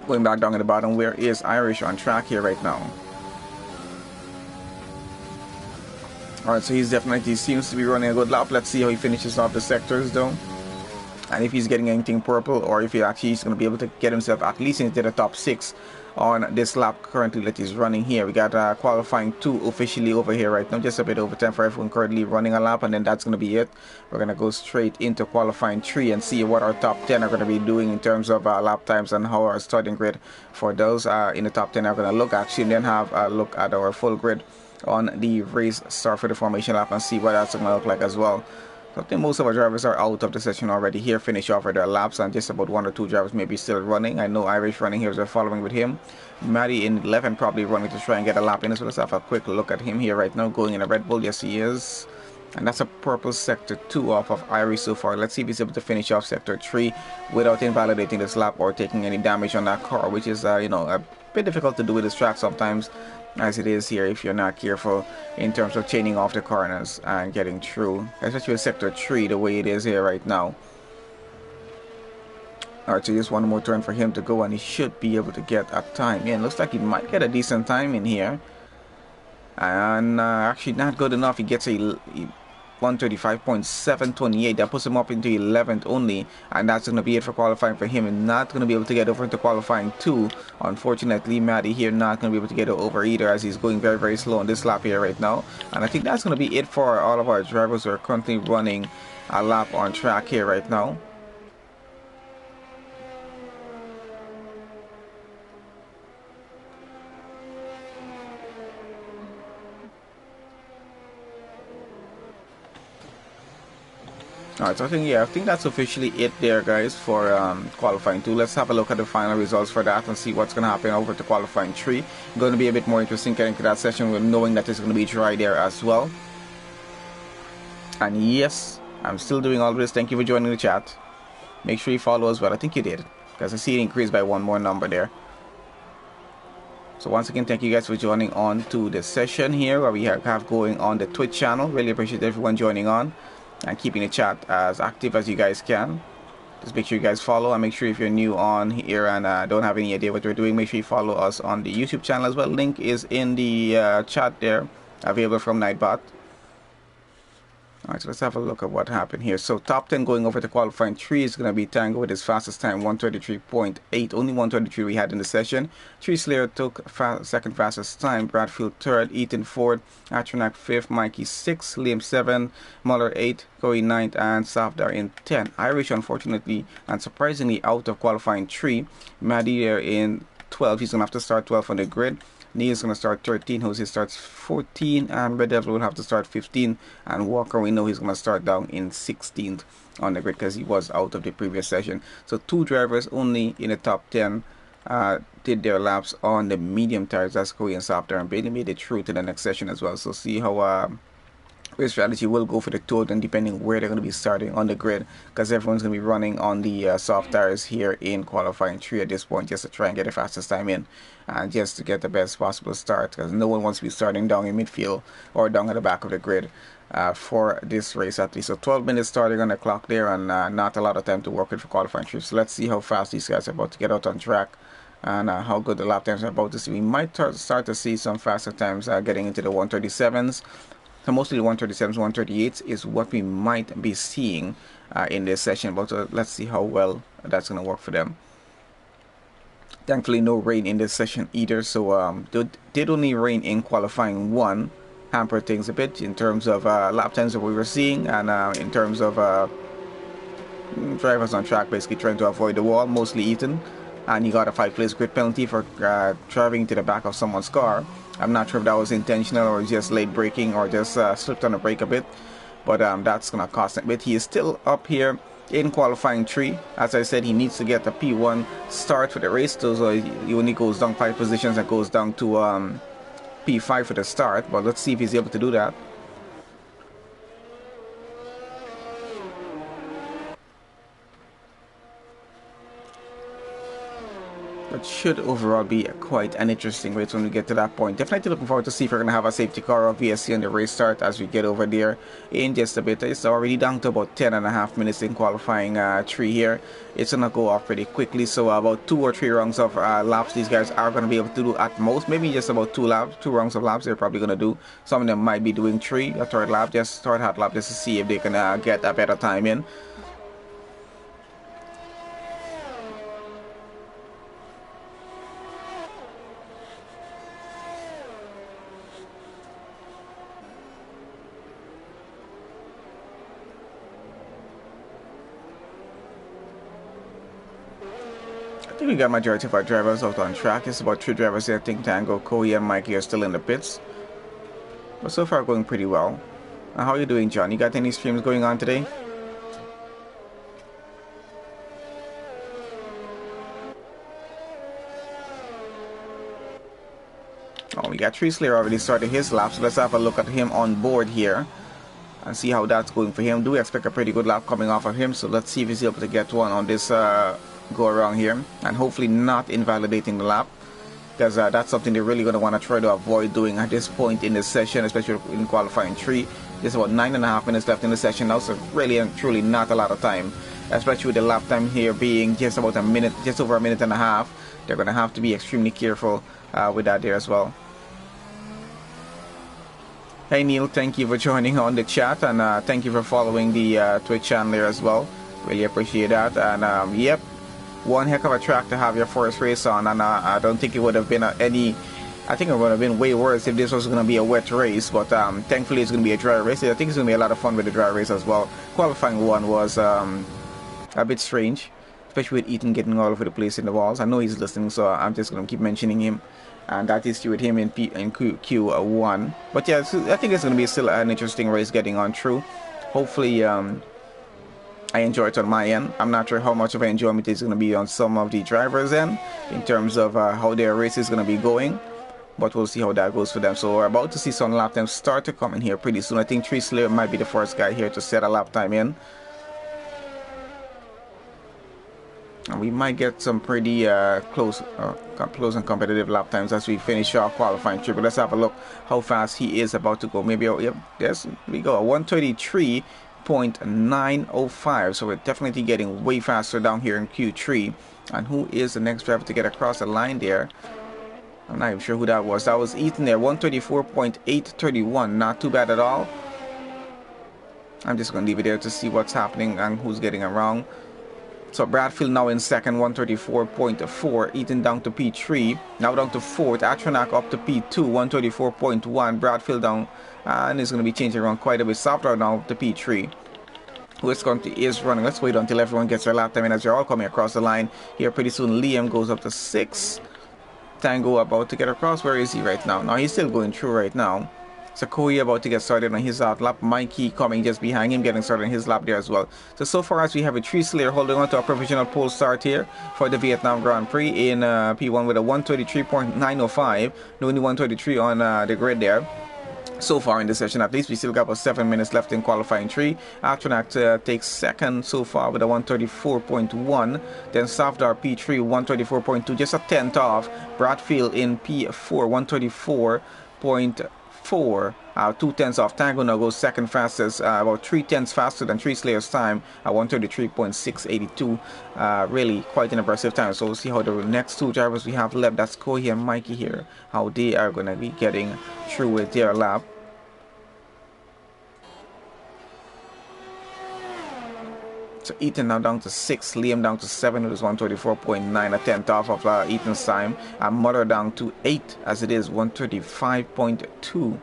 Going back down at the bottom, where is Irish on track here right now? Alright, so he seems to be running a good lap. Let's see how he finishes off the sectors though. And if he's getting anything purple, or if he actually is going to be able to get himself at least into the top 6 on this lap currently that he's running here. We got qualifying 2 officially over here right now, just a bit over 10 for everyone currently running a lap, and then that's going to be it. We're going to go straight into qualifying 3 and see what our top 10 are going to be doing in terms of lap times, and how our starting grid for those in the top 10 are going to look actually, and then have a look at our full grid on the race start for the formation lap and see what that's going to look like as well. So I think most of our drivers are out of the session already here, finish off with their laps, and just about 1 or 2 drivers maybe still running. I know Irish running here, they're following with him. Maddie in 11 probably running to try and get a lap in, so let's have a quick look at him here right now, going in a Red Bull. Yes, he is. And that's a purple sector 2 off of Irish so far. Let's see if he's able to finish off sector 3 without invalidating this lap or taking any damage on that car, which is, you know, a bit difficult to do with this track sometimes, as it is here if you're not careful in terms of chaining off the corners and getting through, especially with sector 3 the way it is here right now. Alright, so just one more turn for him to go, and he should be able to get a time in. Looks like he might get a decent time in here, and actually not good enough. He gets a 135.728. That puts him up into 11th only, and that's going to be it for qualifying for him, and not going to be able to get over into qualifying 2. Unfortunately, Maddie here not going to be able to get over either, as he's going very, very slow on this lap here right now. And I think that's going to be it for all of our drivers who are currently running a lap on track here right now. Alright, so I think that's officially it there, guys, for qualifying 2. Let's have a look at the final results for that and see what's going to happen over to qualifying 3. Going to be a bit more interesting getting to that session with knowing that it's going to be dry there as well. And yes, I'm still doing all of this. Thank you for joining the chat. Make sure you follow as well. I think you did, because I see it increased by 1 more number there. So once again, thank you guys for joining on to the session here where we have going on the Twitch channel. Really appreciate everyone joining on and keeping the chat as active as you guys can. Just make sure you guys follow, and make sure if you're new on here and don't have any idea what we're doing, make sure you follow us on the YouTube channel as well. Link is in the chat there, available from Nightbot. Alright, so let's have a look at what happened here. So top 10 going over to qualifying 3 is going to be Tango with his fastest time, 133.8. Only 123 we had in the session. 3 Slayer took second fastest time. Bradfield 3rd. Ethan 4th. Atronak 5th. Mikey 6th. Liam 7th. Muller 8th. Corey 9th. And Safdar in 10th. Irish, unfortunately and surprisingly, out of qualifying 3. Maddie there in 12th. He's going to have to start 12th on the grid. Neil's going to start 13, Jose starts 14, and Red Devil will have to start 15, and Walker, we know he's going to start down in 16th on the grid because he was out of the previous session. So 2 drivers only in the top 10 did their laps on the medium tires. That's Korean Softer, and Bailey made it through to the next session as well. So see how race strategy will go for the two of them depending where they're going to be starting on the grid, because everyone's going to be running on the soft tires here in qualifying 3 at this point, just to try and get the fastest time in and just to get the best possible start, because no one wants to be starting down in midfield or down at the back of the grid for this race at least. So 12 minutes starting on the clock there, and not a lot of time to work with for qualifying 3. So let's see how fast these guys are about to get out on track and how good the lap times are about to see. We might start to see some faster times getting into the 137s. So mostly the 137s, 138s is what we might be seeing in this session. But let's see how well that's going to work for them. Thankfully, no rain in this session either. So did only rain in qualifying 1. Hampered things a bit in terms of lap times that we were seeing, and in terms of drivers on track basically trying to avoid the wall, mostly Ethan. And he got a 5-place grid penalty for driving to the back of someone's car. I'm not sure if that was intentional or just late braking or just slipped on the brake a bit, but that's going to cost him a bit. He is still up here in qualifying 3. As I said, he needs to get a P1 start for the race, so he only goes down 5 positions and goes down to P5 for the start. But let's see if he's able to do that. It should overall be quite an interesting race when we get to that point. Definitely looking forward to see if we're going to have a safety car or VSC on the race start as we get over there in just a bit. It's already down to about 10.5 minutes in qualifying 3 here. It's going to go off pretty quickly, so about 2 or 3 rounds of laps these guys are going to be able to do at most. Maybe just about 2 rounds of laps they're probably going to do. Some of them might be doing 3, a third hot lap just to see if they can get a better time in. I think we got majority of our drivers out on track. It's about 3 drivers here. I think Tango, Koei, and Mikey are still in the pits. But so far going pretty well. How are you doing, John? You got any streams going on today? Oh, we got Tree Slayer already started his lap, so let's have a look at him on board here and see how that's going for him. Do we expect a pretty good lap coming off of him, so let's see if he's able to get one on this go around here and hopefully not invalidating the lap, because that's something they're really going to want to try to avoid doing at this point in the session, especially in qualifying 3. There's about 9.5 minutes left in the session now, so really and truly not a lot of time, especially with the lap time here being just about a minute, just over a minute and a half. They're going to have to be extremely careful with that there as well. Hey Neil, thank you for joining on the chat, and thank you for following the Twitch channel there as well. Really appreciate that. And yep, one heck of a track to have your first race on, and I don't think it would have been I think it would have been way worse if this was going to be a wet race, but thankfully it's going to be a dry race. I think it's going to be a lot of fun with the dry race as well. Qualifying 1 was a bit strange, especially with Ethan getting all over the place in the walls. I know he's listening, so I'm just going to keep mentioning him, and that is with him in Q1. But yeah, I think it's going to be still an interesting race getting on through. Hopefully I enjoy it on my end. I'm not sure how much of an enjoyment is going to be on some of the drivers' end in terms of how their race is going to be going, but we'll see how that goes for them. So we're about to see some lap times start to come in here pretty soon. I think Tree Slayer might be the first guy here to set a lap time in, and we might get some pretty close and competitive lap times as we finish our qualifying trip. But let's have a look how fast he is about to go. Maybe, yep, yes, we go, 133.905. So we're definitely getting way faster down here in Q3. And who is the next driver to get across the line there? I'm not even sure who that was. That was Ethan there, 134.831. Not too bad at all. I'm just going to leave it there to see what's happening and who's getting around. So Bradfield now in second, 134.4. Ethan down to P3. Now down to fourth. Atronak up to P2, 134.1. Bradfield down, and it's going to be changing around quite a bit. Software now to P3. Who is running. Let's wait until everyone gets their lap time in as they're all coming across the line. Here pretty soon Liam goes up to 6. Tango about to get across. Where is he right now? Now he's still going through right now. So Koei about to get started on his lap. Mikey coming just behind him, getting started on his lap there as well. So far as we have a Tree Slayer holding on to a provisional pole start here for the Vietnam Grand Prix in P1 with a 133.905. Only 133 on the grid there. So far in the session, at least we still got about 7 minutes left in qualifying 3. Atronak takes second so far with a 134.1. Then Safdar P3 134.2, just a tenth off. Bradfield in P4 134.4. 2 tenths off. Tango now goes second fastest, about 3 tenths faster than Tree Slayer's time at 133.682. Really quite an impressive time. So we'll see how the next 2 drivers we have left, that's Koei and Mikey here, how they are going to be getting through with their lap. So Ethan now down to 6, Liam down to 7 with his 134.9, a tenth off of Ethan's time, and Mother down to 8 as it is 135.2.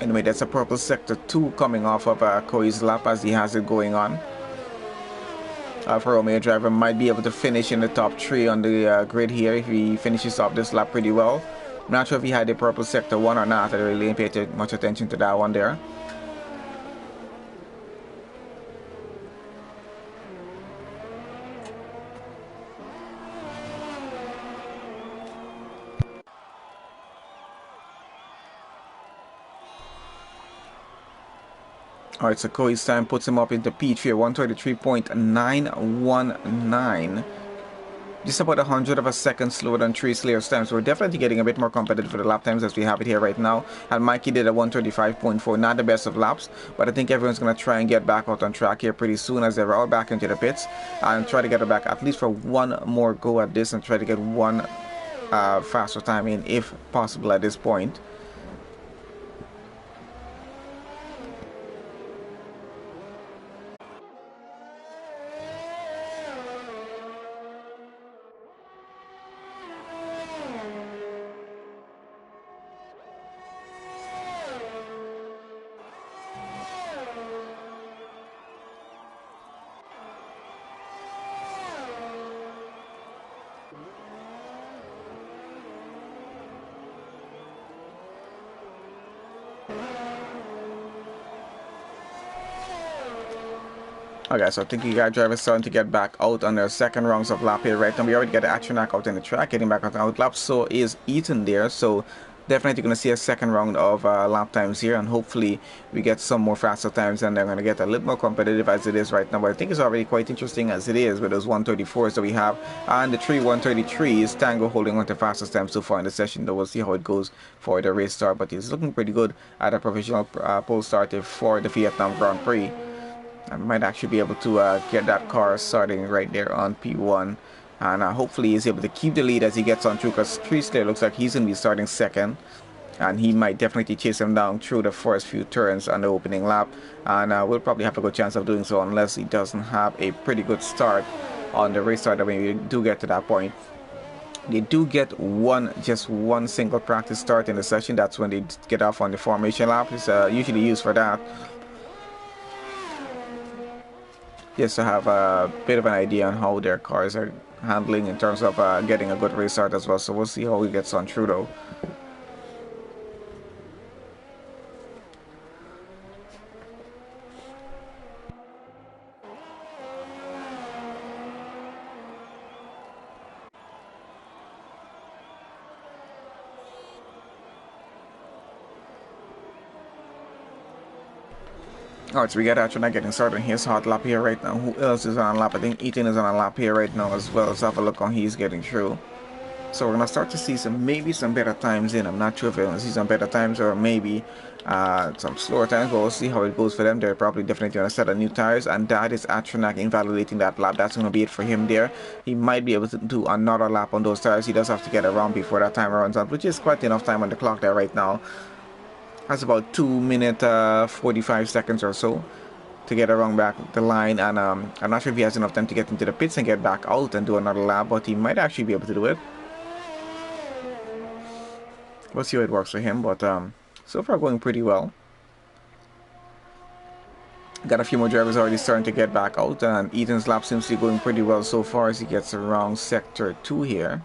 Anyway, that's a purple sector 2 coming off of Koei's lap as he has it going on. Alfa Romeo driver might be able to finish in the top 3 on the grid here if he finishes off this lap pretty well. I'm not sure if he had the purple sector 1 or not. I really didn't pay much attention to that one there. Alright, so Cody's time puts him up into P3 at 133.919. Just about 100 of a second slower than Tree Slayer's time. So we're definitely getting a bit more competitive for the lap times as we have it here right now. And Mikey did a 135.4, not the best of laps, but I think everyone's going to try and get back out on track here pretty soon as they're all back into the pits and try to get it back at least for one more go at this and try to get one faster time in if possible at this point. Okay, so I think you got drivers starting to get back out on their second rounds of lap here right now. We already got Atronac out in the track, getting back out on out lap. So is Ethan there. So definitely going to see a second round of lap times here, and hopefully we get some more faster times, and they're going to get a little more competitive as it is right now. But I think it's already quite interesting as it is with those 134s that we have, and the 133s. Tango holding on to fastest time so far in the session, though we'll see how it goes for the race start. But he's looking pretty good at a provisional pole start for the Vietnam Grand Prix. I might actually be able to get that car starting right there on P1, and hopefully he's able to keep the lead as he gets on through, because Tree Slayer looks like he's going to be starting second, and he might definitely chase him down through the first few turns on the opening lap, and we'll probably have a good chance of doing so unless he doesn't have a pretty good start on the race start when we do get to that point. They do get just one single practice start in the session. That's when they get off on the formation lap. It's usually used for that, just to have a bit of an idea on how their cars are handling in terms of getting a good race start as well. So we'll see how he gets on through though. Alright, so we got Atronac getting started on his hot lap here right now. Who else is on a lap? I think Ethan is on a lap here right now as well. Let's have a look on he's getting through. So we're going to start to see maybe some better times in. I'm not sure if we're going to see some better times or maybe some slower times, but we'll see how it goes for them. They're probably definitely going to set a new tires, and that is Atronac invalidating that lap. That's going to be it for him there. He might be able to do another lap on those tires. He does have to get around before that time runs out, which is quite enough time on the clock there right now. That's about 2 minutes 45 seconds or so to get around back the line, and I'm not sure if he has enough time to get into the pits and get back out and do another lap, but he might actually be able to do it. We'll see how it works for him, but so far going pretty well. Got a few more drivers already starting to get back out, and Ethan's lap seems to be going pretty well so far as he gets around sector 2 here.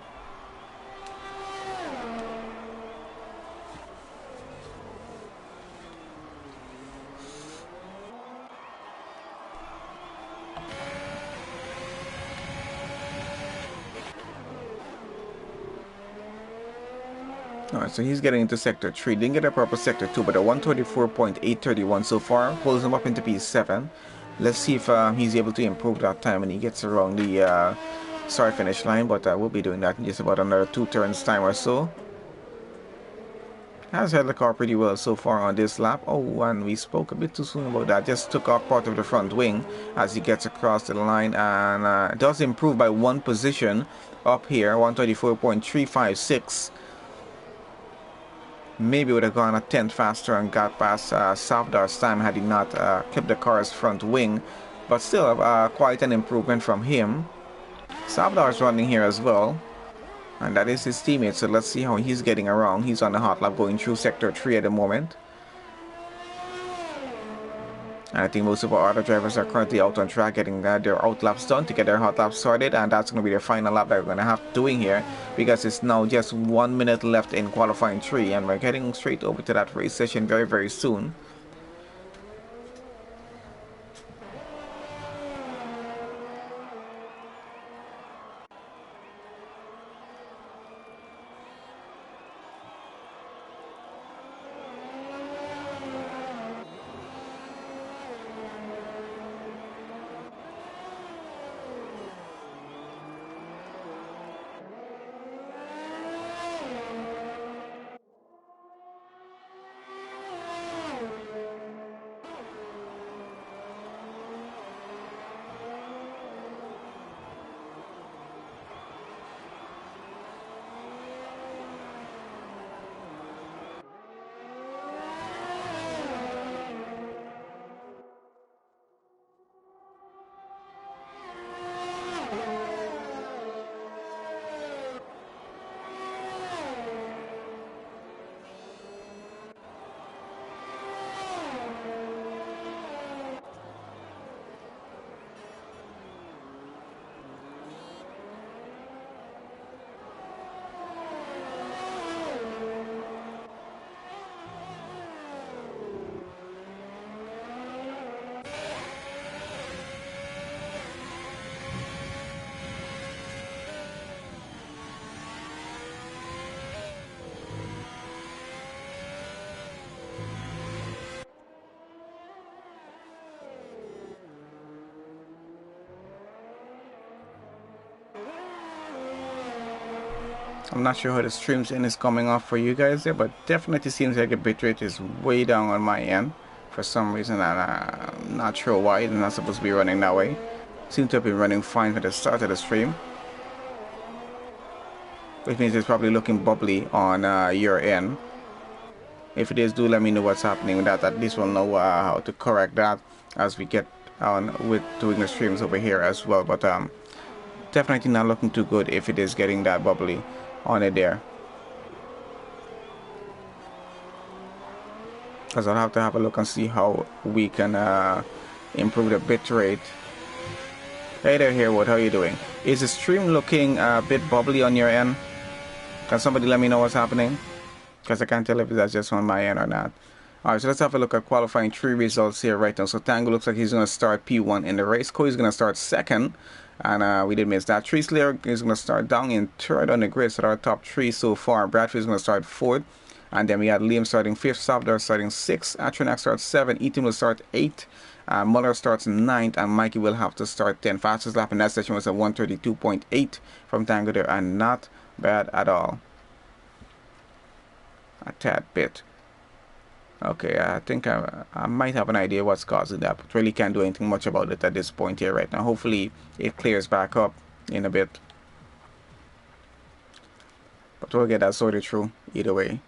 Alright, so he's getting into sector 3. Didn't get a proper sector 2, but a 134.831 so far pulls him up into P7. Let's see if he's able to improve that time when he gets around the start finish line, but we'll be doing that in just about another 2 turns time or so. Has held the car pretty well so far on this lap. Oh, and we spoke a bit too soon about that. Just took off part of the front wing as he gets across the line, and does improve by 1 position up here, 134.356. Maybe would have gone a tenth faster and got past Savdar's time had he not clipped the car's front wing, but still quite an improvement from him. Savdar's running here as well, and that is his teammate, so let's see how he's getting around. He's on the hot lap going through sector 3 at the moment. And I think most of our other drivers are currently out on track getting their out laps done to get their hot laps started, and that's going to be their final lap that we're going to have doing here, because it's now just 1 minute left in qualifying 3, and we're getting straight over to that race session very, very soon. I'm not sure how the streams in is coming off for you guys there, but definitely seems like the bitrate is way down on my end for some reason, and I'm not sure why. It's not supposed to be running that way. Seems to have been running fine for the start of the stream, which means it's probably looking bubbly on your end. If it is, do let me know what's happening with that. At least we'll know how to correct that as we get on with doing the streams over here as well. But definitely not looking too good if it is getting that bubbly on it there, because I'll have to have a look and see how we can improve the bit rate. Hey there, Herwood, how you doing? Is the stream looking a bit bubbly on your end? Can somebody let me know what's happening? Because I can't tell if that's just on my end or not. Alright, so let's have a look at qualifying 3 results here right now. So Tango looks like he's going to start P1 in the race. Koi's going to start second, and we did miss that. Tree Slayer is going to start down in third on the grid, so our top 3 so far. Bradford is going to start fourth, and then we had Liam starting 5th, Savdar starting 6th, Atronax starts 7th, Eaton will start 8th, Muller starts 9th, and Mikey will have to start 10th. Fastest lap in that session was a 132.8 from Tango there, and not bad at all. A tad bit. Okay, I think I might have an idea what's causing that, but really can't do anything much about it at this point here right now. Hopefully it clears back up in a bit, but we'll get that sorted through either way.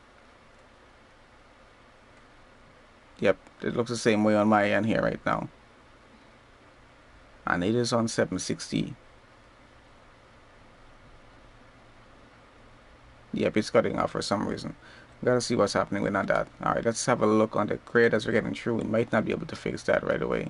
Yep, it looks the same way on my end here right now, and it is on 760. Yep, it's cutting off for some reason. Gotta see what's happening with that. Alright, let's have a look on the grid as we're getting through. We might not be able to fix that right away.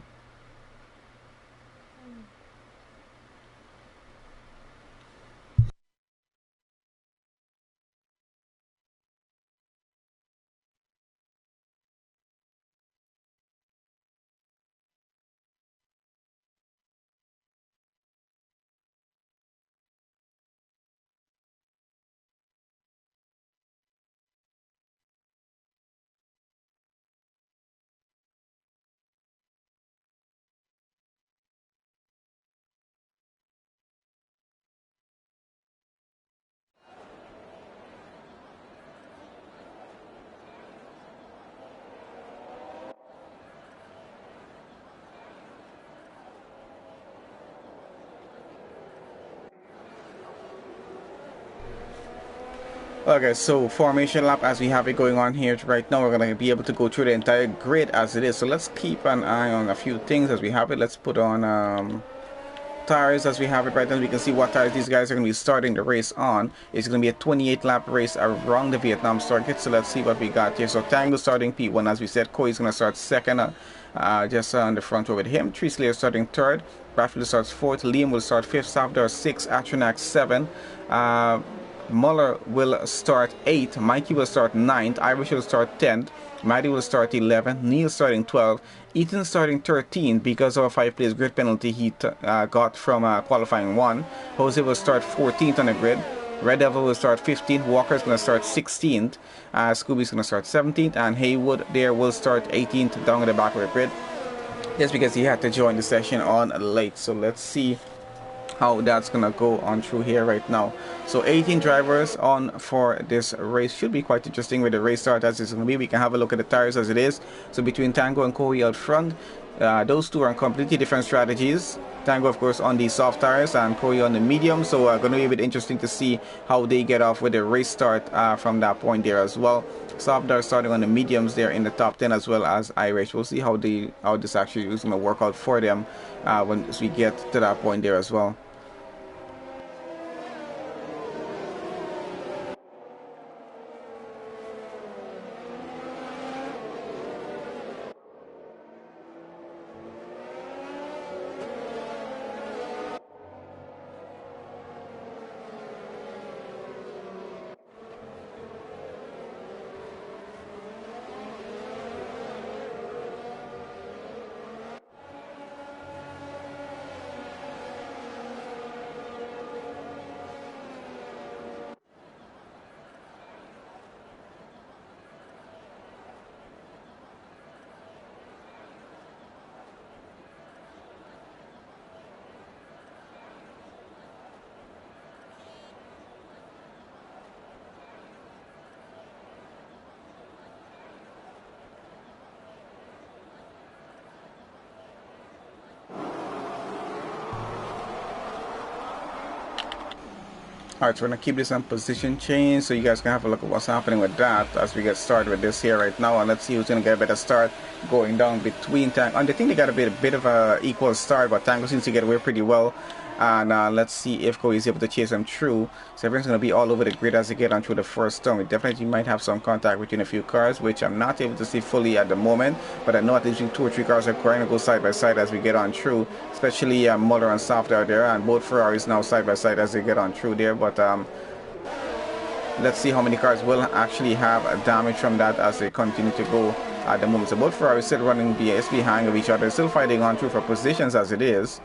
Okay, so formation lap as we have it going on here right now. We're going to be able to go through the entire grid as it is. So let's keep an eye on a few things as we have it. Let's put on tires as we have it right now. We can see what tires these guys are going to be starting the race on. It's going to be a 28 lap race around the Vietnam circuit. So let's see what we got here. So Tango starting P1 as we said. Koi is going to start second. just on the front row with him. Three Slayer starting third. Bradfield starts fourth. Liam will start fifth. Savdar sixth. Atronax 7. Muller will start 8th. Mikey will start 9th. Irish will start 10th. Maddie will start 11th. Neil starting 12th. Ethan starting 13th because of a 5-place grid penalty he got from qualifying 1. Jose will start 14th on the grid. Red Devil will start 15th. Walker's going to start 16th. Scooby's going to start 17th. And Haywood there will start 18th down at the back of the grid. Just because he had to join the session on late. So let's see how that's gonna go on through here right now. So 18 drivers on for this race. Should be quite interesting with the race start as it's gonna be. We can have a look at the tires as it is. So between Tango and Koei out front, those two are on completely different strategies. Tango of course on the soft tires and Koei on the medium, so gonna be a bit interesting to see how they get off with the race start from that point there as well. Savdar starting on the mediums there in the top 10 as well as Irish. We'll see how this actually is gonna work out for them once we get to that point there as well. Alright, so we're going to keep this on position change so you guys can have a look at what's happening with that as we get started with this here right now. And let's see who's going to get a better start going down between Tango. And I think they got a bit of a equal start, but Tango seems to get away pretty well. And let's see if Koei is able to chase them through. So everyone's going to be all over the grid as they get on through the first turn. We definitely might have some contact between a few cars, which I'm not able to see fully at the moment. But I know at least 2 or 3 cars are going to go side by side as we get on through. Especially Muller and Soft out there. And both Ferraris now side by side as they get on through there. But let's see how many cars will actually have damage from that as they continue to go at the moment. So both Ferraris still running behind of each other. Still fighting on through for positions as it is.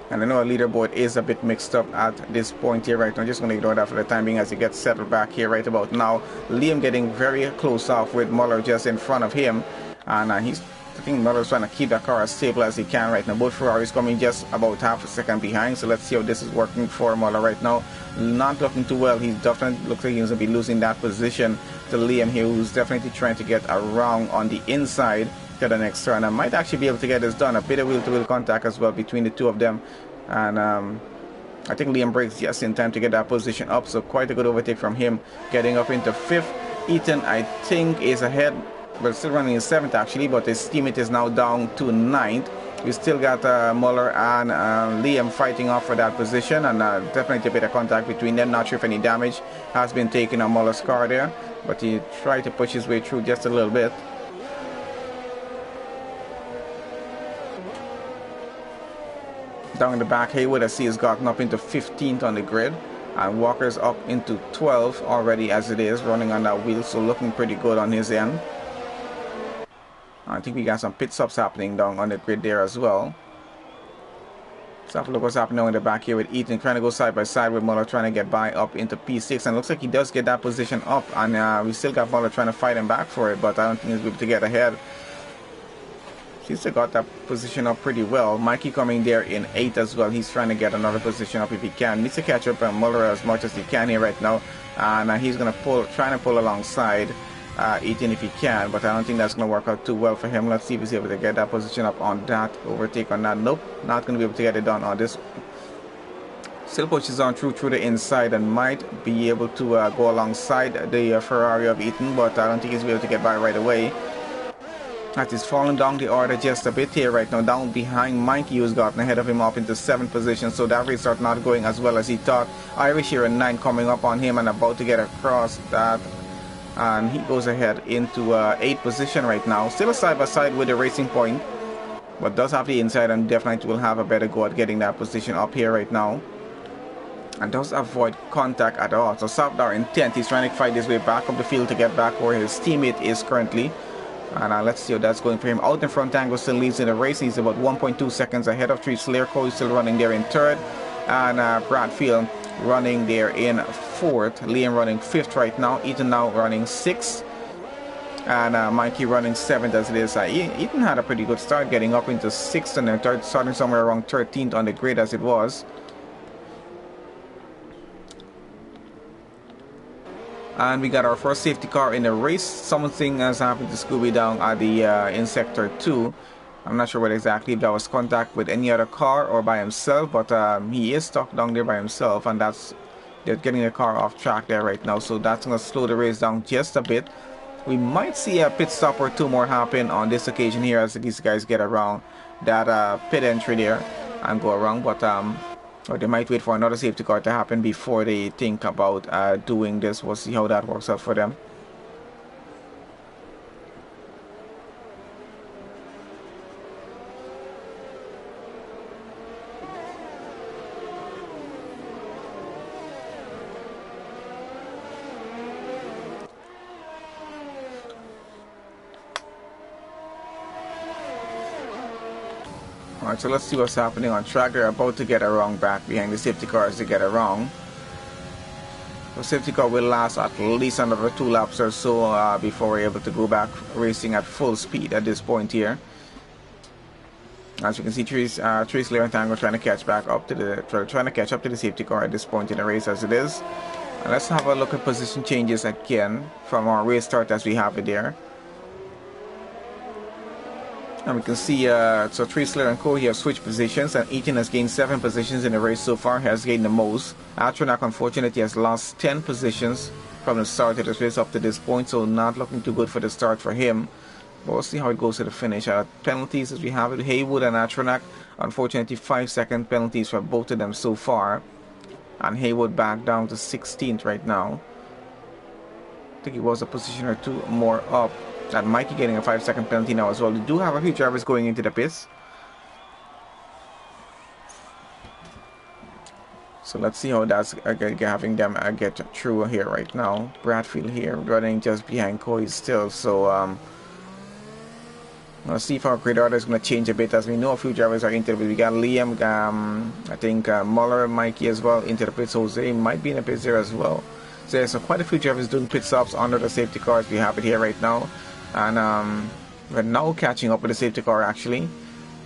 And I know our leaderboard is a bit mixed up at this point here right now. I'm just going to ignore that for the time being as he gets settled back here right about now. Liam getting very close off with Muller just in front of him. And I think Muller's trying to keep that car as stable as he can right now. Both Ferraris coming just about half a second behind. So let's see how this is working for Muller right now. Not looking too well. He definitely looks like he's going to be losing that position to Liam here, who's definitely trying to get around on the inside to the next turn. I might actually be able to get this done. A bit of wheel-to-wheel contact as well between the two of them. And I think Liam breaks just in time to get that position up. So quite a good overtake from him, getting up into 5th. Ethan, I think, is ahead. Well, still running in 7th actually, but his teammate is now down to 9th. We still got Muller and Liam fighting off for that position, and definitely a bit of contact between them. Not sure if any damage has been taken on Muller's car there, but he tried to push his way through just a little bit. Down in the back, Haywood, I see, has gotten up into 15th on the grid, and Walker's up into 12th already as it is, running on that wheel, so looking pretty good on his end. I think we got some pit stops happening down on the grid there as well. Let's have a look what's happening in the back here with Ethan trying to go side by side with Muller, trying to get by up into P6, and looks like he does get that position up, and we still got Muller trying to fight him back for it, but I don't think he's able to get ahead. He's still got that position up pretty well. Mikey coming there in 8th as well. He's trying to get another position up if he can. Needs to catch up on Muller as much as he can here right now. And he's going to trying to pull alongside Ethan if he can. But I don't think that's going to work out too well for him. Let's see if he's able to get that position up on that. Overtake on that. Nope, not going to be able to get it done on this. Still pushes on through the inside and might be able to go alongside the Ferrari of Ethan. But I don't think he's able to get by right away. That is falling down the order just a bit here right now, down behind Mikey, who's gotten ahead of him up into 7th position, so that restart not going as well as he thought. Irish here in 9th coming up on him and about to get across that and he goes ahead into 8th position right now. Still a side by side with the Racing Point, but does have the inside and definitely will have a better go at getting that position up here right now, and does avoid contact at all. So Savdar intent, he's trying to fight his way back up the field to get back where his teammate is currently. And let's see how that's going for him. Out in front, Tango still leads in the race. He's about 1.2 seconds ahead of Tree Slayer. Cole is still running there in 3rd. And Bradfield running there in 4th. Liam running 5th right now. Ethan now running 6th. And Mikey running 7th as it is. Ethan had a pretty good start, getting up into 6th and then 3rd, starting somewhere around 13th on the grid as it was. And we got our first safety car in the race. Something has happened to Scooby down at the in sector 2. I'm not sure what exactly, if that was contact with any other car or by himself, but he is stuck down there by himself, and they're getting the car off track there right now. So that's going to slow the race down just a bit. We might see a pit stop or 2 more happen on this occasion here as these guys get around that pit entry there and go around, but or they might wait for another safety car to happen before they think about doing this. We'll see how that works out for them. Alright, so let's see what's happening on track. They're about to get around back behind the safety cars to get around. The safety car will last at least another 2 laps or so before we're able to go back racing at full speed at this point here. As you can see, Tree Slayer and Tango trying to catch up to the safety car at this point in the race as it is. And let's have a look at position changes again from our race start as we have it there. And we can see, so Tree Slayer and Cody have switched positions, and Ethan has gained 7 positions in the race so far, has gained the most. Atronac, unfortunately, has lost 10 positions from the start of this race up to this point, so not looking too good for the start for him. But we'll see how it goes to the finish. Penalties as we have it, Haywood and Atronac, unfortunately 5-second penalties for both of them so far. And Haywood back down to 16th right now. I think he was a position or 2 more up. And Mikey getting a 5-second penalty now as well. We do have a few drivers going into the pits. So let's see how that's having them get through here right now. Bradfield here running just behind Coy still. So let's see if our grid order is going to change a bit, as we know a few drivers are into the pits. We got Liam, I think Muller, Mikey as well into the pits. Jose might be in the pits there as well. So there's quite a few drivers doing pit stops under the safety cars. We have it here right now. And we're now catching up with the safety car actually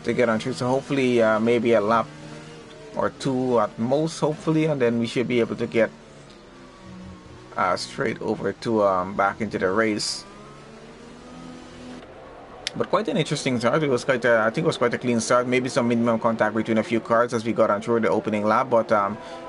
to get on through. So hopefully maybe a lap or 2 at most, hopefully, and then we should be able to get straight over to back into the race. But quite an interesting start. It was quite I think it was quite a clean start. Maybe some minimum contact between a few cars as we got on through the opening lap, but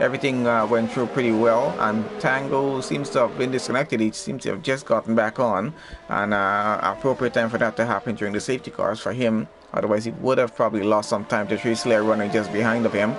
everything went through pretty well. And Tango seems to have been disconnected. He seems to have just gotten back on, and appropriate time for that to happen during the safety cars for him. Otherwise, he would have probably lost some time to Tree Slayer running just behind of him.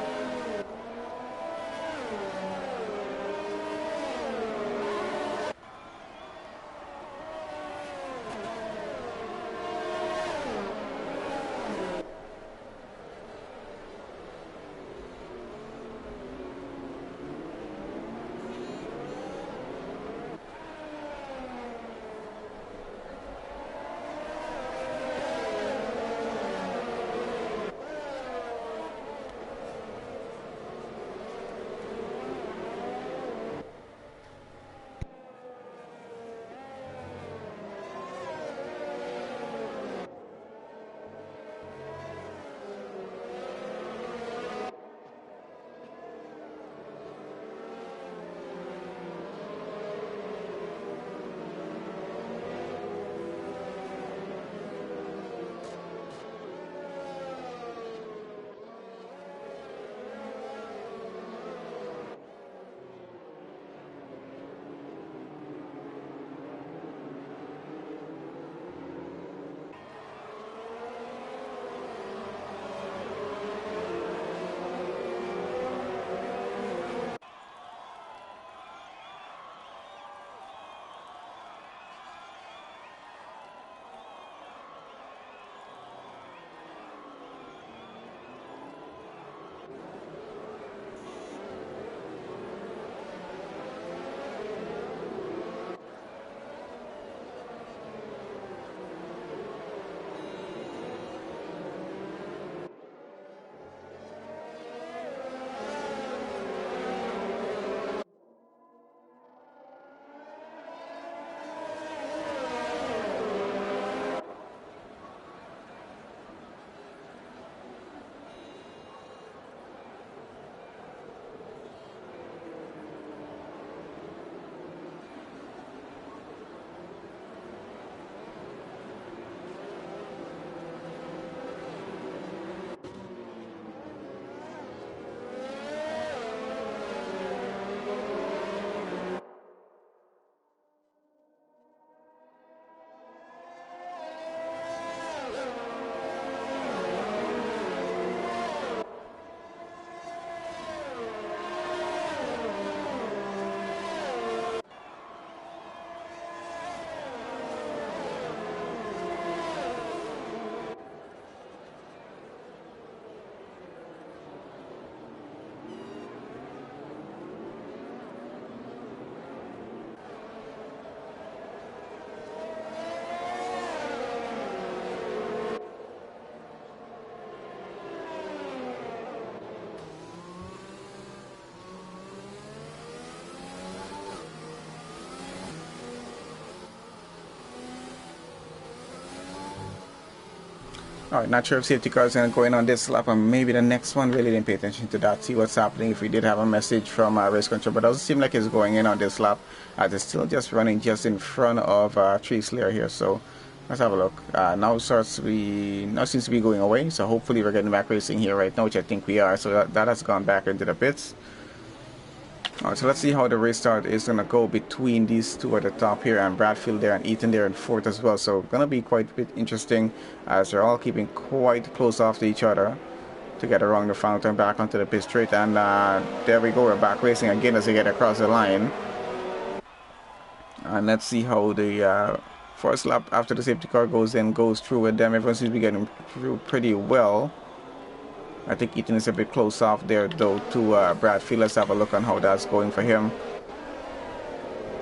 Alright, not sure if safety car is going to go in on this lap, and maybe the next one. Really didn't pay attention to that, see what's happening, if we did have a message from race control, but it doesn't seem like it's going in on this lap, as it's still just running just in front of Tree Slayer here. So let's have a look. Now seems to be going away, so hopefully we're getting back racing here right now, which I think we are. So that has gone back into the pits. Alright, so let's see how the race start is going to go between these two at the top here, and Bradfield there and Ethan there in fourth as well. So going to be quite a bit interesting, as they're all keeping quite close off to each other to get around the final turn back onto the pit straight. And there we go, we're back racing again as they get across the line. And let's see how the first lap after the safety car goes through with them. Everyone seems to be getting through pretty well. I think Ethan is a bit close off there though to Bradfield. Let's have a look on how that's going for him.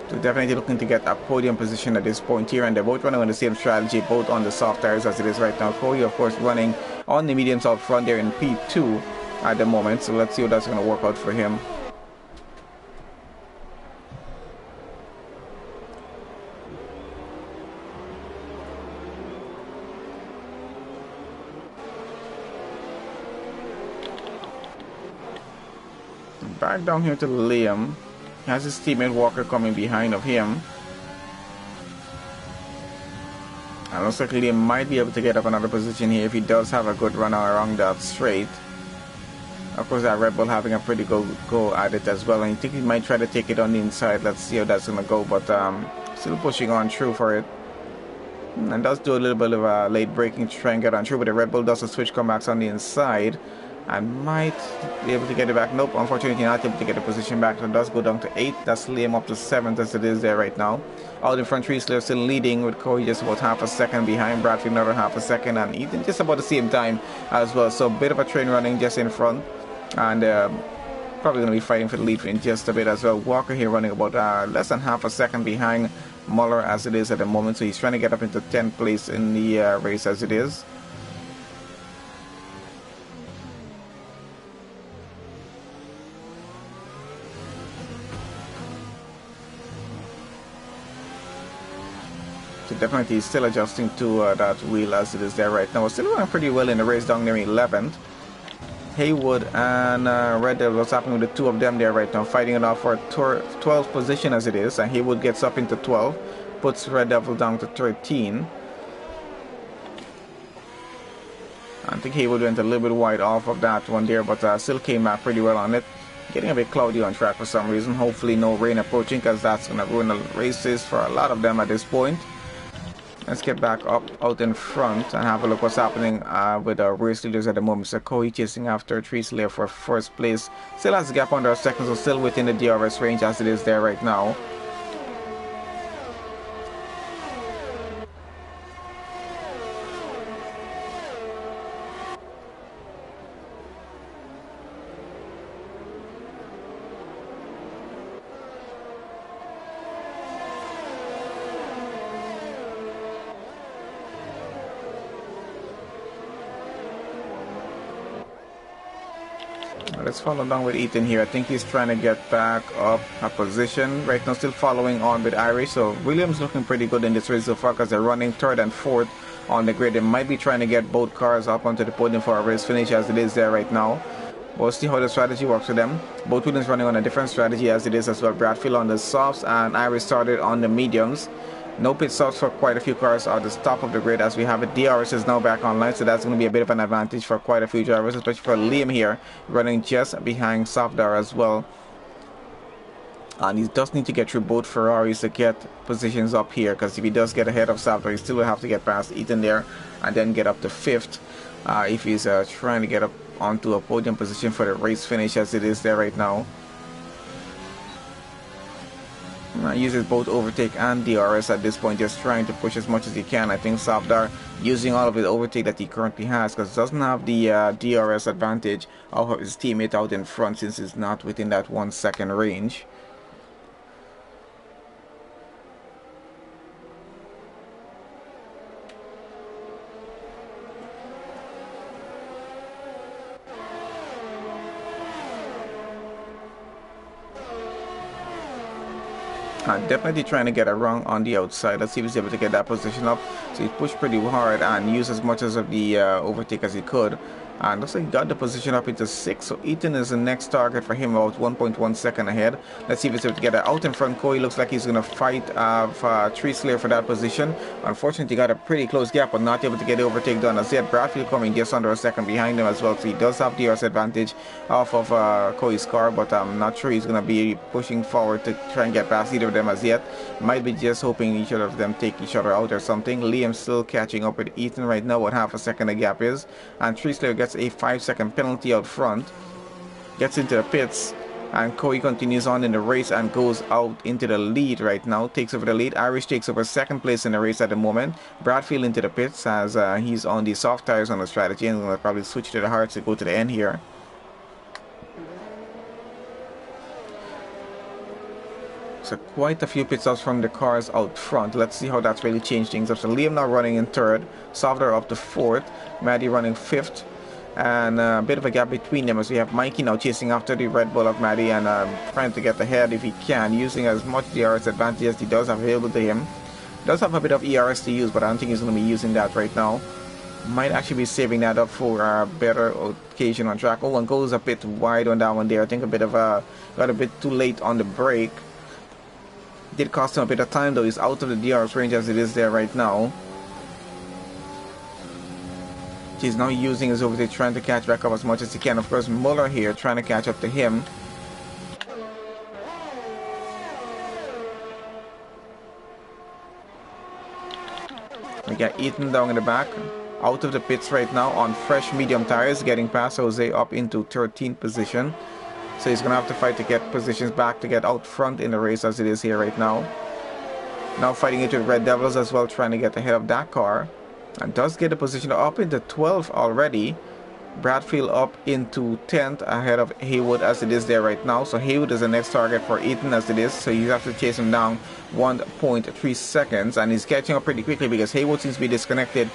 So definitely looking to get a podium position at this point here, and they're both running on the same strategy, both on the soft tires as it is right now. Cody of course running on the mediums out front there in P2 at the moment, so let's see how that's going to work out for him. Back down here to Liam. He has his teammate Walker coming behind of him. And looks like Liam might be able to get up another position here if he does have a good run around that straight. Of course, that Red Bull having a pretty good go at it as well, and I think he might try to take it on the inside. Let's see how that's going to go, but still pushing on through for it. And does do a little bit of a late braking to try and get on through, but the Red Bull does a switch comebacks on the inside and might be able to get it back. Nope, unfortunately not able to get the position back. So it does go down to 8th. That's Liam up to 7th as it is there right now. Out in front, Tree Slayer still leading, with Corey just about half a second behind, Bradfield another half a second, and Ethan just about the same time as well. So a bit of a train running just in front, and probably going to be fighting for the lead in just a bit as well. Walker here running about less than half a second behind Muller as it is at the moment, so he's trying to get up into 10th place in the race as it is. Definitely still adjusting to that wheel as it is there right now. We're still running pretty well in the race down there in 11th. Haywood and Red Devil, what's happening with the two of them there right now, fighting it off for 12th position as it is, and Haywood gets up into 12, puts Red Devil down to 13. I think Haywood went a little bit wide off of that one there, but still came back pretty well on it. Getting a bit cloudy on track for some reason. Hopefully no rain approaching, because that's going to ruin the races for a lot of them at this point. Let's get back up out in front and have a look what's happening with our race leaders at the moment. So Coy chasing after Tree Slayer for first place. Still has a gap under a second, so still within the DRS range as it is there right now. Let's follow down with Ethan here. I think he's trying to get back up a position. Right now still following on with Irish. So Williams looking pretty good in this race so far, because they're running 3rd and 4th on the grid. They might be trying to get both cars up onto the podium for a race finish as it is there right now. We'll see how the strategy works for them. Both Williams running on a different strategy as it is as well. Bradfield on the softs and Irish started on the mediums. No pit stops for quite a few cars at the top of the grid as we have it. DRS is now back online, so that's going to be a bit of an advantage for quite a few drivers, especially for Liam here, running just behind Safdar as well. And he does need to get through both Ferraris to get positions up here, because if he does get ahead of Safdar, he still will have to get past Ethan there and then get up to 5th if he's trying to get up onto a podium position for the race finish as it is there right now. Uses both overtake and DRS at this point, just trying to push as much as he can. I think Safdar using all of the overtake that he currently has, because doesn't have the DRS advantage of his teammate out in front, since he's not within that 1 second range. Definitely trying to get a run on the outside. Let's see if he's able to get that position up. So he pushed pretty hard and used as much as of the overtake as he could. And looks like he got the position up into 6. So Ethan is the next target for him, about 1.1 second ahead. Let's see if he's able to get it out in front. Koi looks like he's going to fight Tree Slayer for that position. Unfortunately, he got a pretty close gap, but not able to get the overtake done as yet. Bradfield coming just under a second behind him as well. So he does have the DRS advantage off of Koi's car, but I'm not sure he's going to be pushing forward to try and get past either of them as yet. Might be just hoping each of them take each other out or something. Liam still catching up with Ethan right now, what half a second the gap is. And Tree Slayer gets a 5-second penalty out front, gets into the pits, and Koi continues on in the race and goes out into the lead right now, takes over the lead. Irish takes over second place in the race at the moment. Bradfield into the pits as he's on the soft tires on the strategy and will probably switch to the hards to go to the end here. So quite a few pit stops from the cars out front. Let's see how that's really changed things up. So Liam now running in third, Softer up to fourth, Maddie running fifth, and a bit of a gap between them as we have Mikey now chasing after the Red Bull of Maddie and trying to get ahead if he can, using as much DRS advantage as he does have available to him. Does have a bit of ERS to use, but I don't think he's going to be using that right now. Might actually be saving that up for a better occasion on track. Oh, and goes a bit wide on that one there. I think a bit of got a bit too late on the brake. Did cost him a bit of time though. He's out of the DRS range as it is there right now. He's now using his overtake, trying to catch back up as much as he can. Of course, Muller here trying to catch up to him. We got Ethan down in the back, out of the pits right now on fresh medium tires, getting past Jose up into 13th position. So he's going to have to fight to get positions back to get out front in the race as it is here right now. Now fighting it with Red Devils as well, trying to get ahead of that car. And does get a position up into 12th already. Bradfield up into 10th ahead of Haywood as it is there right now. So Haywood is the next target for Ethan as it is. So you have to chase him down 1.3 seconds. And he's catching up pretty quickly because Haywood seems to be disconnected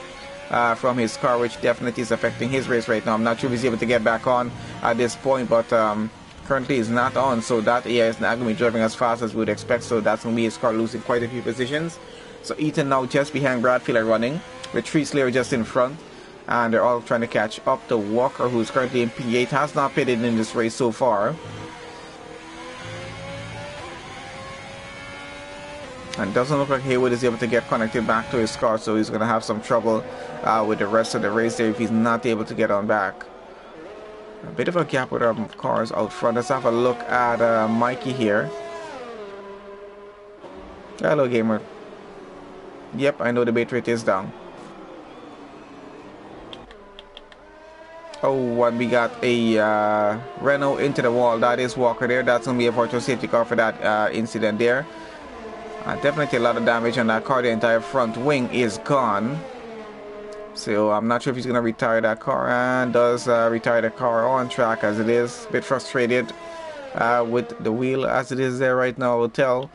from his car, which definitely is affecting his race right now. I'm not sure if he's able to get back on at this point, but currently is not on, so that AI is not going to be driving as fast as we would expect, so that's going to be his car losing quite a few positions. So Ethan now just behind Bradfield are running, with Tree Slayer just in front, and they're all trying to catch up to Walker, who's currently in P8, has not pitted in this race so far. And doesn't look like Haywood is able to get connected back to his car, so he's going to have some trouble with the rest of the race there if he's not able to get on back. A bit of a gap with our cars out front. Let's have a look at Mikey here. Hello, gamer. Yep, I know the bait rate is down. Oh, and we got a Renault into the wall. That is Walker there. That's going to be a virtual safety car for that incident there. Definitely a lot of damage on that car. The entire front wing is gone. So I'm not sure if he's going to retire that car, and does retire the car on track as it is. A bit frustrated with the wheel as it is there right now, I will tell.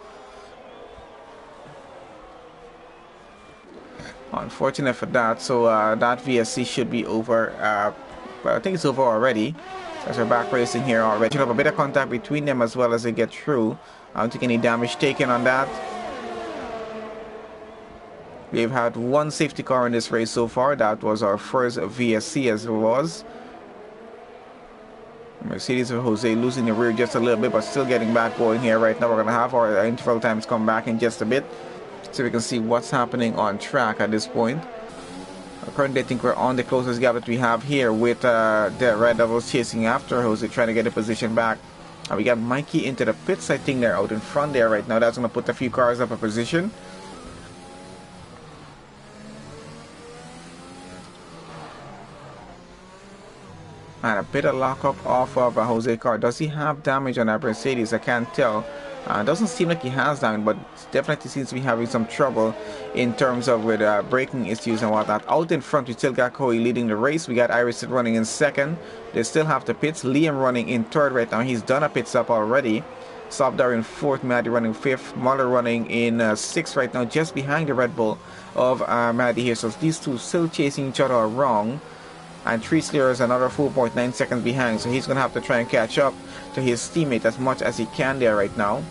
Unfortunate for that. So that VSC should be over. But I think it's over already. As we're back racing here already. Should have a bit of contact between them as well as they get through. I don't think any damage taken on that. We've had one safety car in this race so far. That was our first VSC as it was. Mercedes of Jose losing the rear just a little bit, but still getting back going here right now. We're going to have our interval times come back in just a bit, so we can see what's happening on track at this point. Currently, I think we're on the closest gap that we have here with the Red Devils chasing after Jose, trying to get the position back. And we got Mikey into the pits. I think they're out in front there right now. That's going to put a few cars up a position. And a bit of lockup off of a Jose car. Does he have damage on that Mercedes? I can't tell. Doesn't seem like he has damage, but definitely seems to be having some trouble in terms of with braking issues and whatnot. Out in front, we still got Koi leading the race. We got Iris running in second. They still have the pits. Liam running in third right now. He's done a pit stop already. Sobdar in fourth. Maddie running fifth. Muller running in sixth right now, just behind the Red Bull of Maddie here. So these two still chasing each other around. And Tree Slayer is another 4.9 seconds behind, so he's going to have to try and catch up to his teammate as much as he can there right now.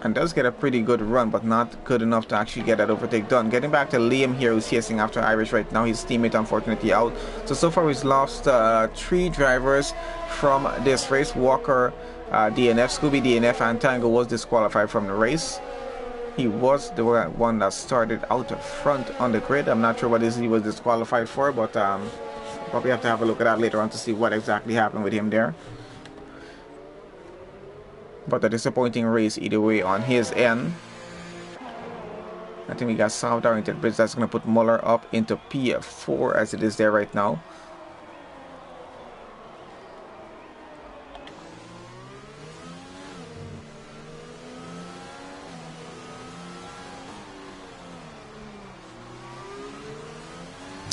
and does get a pretty good run, but not good enough to actually get that overtake done. Getting back to Liam here, who's chasing after Irish right now. His teammate unfortunately out. So far we've lost 3 drivers from this race. Walker, DNF, Scooby DNF, and Tango was disqualified from the race. He was the one that started out front on the grid. I'm not sure what he was disqualified for, but probably have to have a look at that later on to see what exactly happened with him there. But a disappointing race either way on his end. I think we got Salvador into the bridge. That's going to put Muller up into P4 as it is there right now.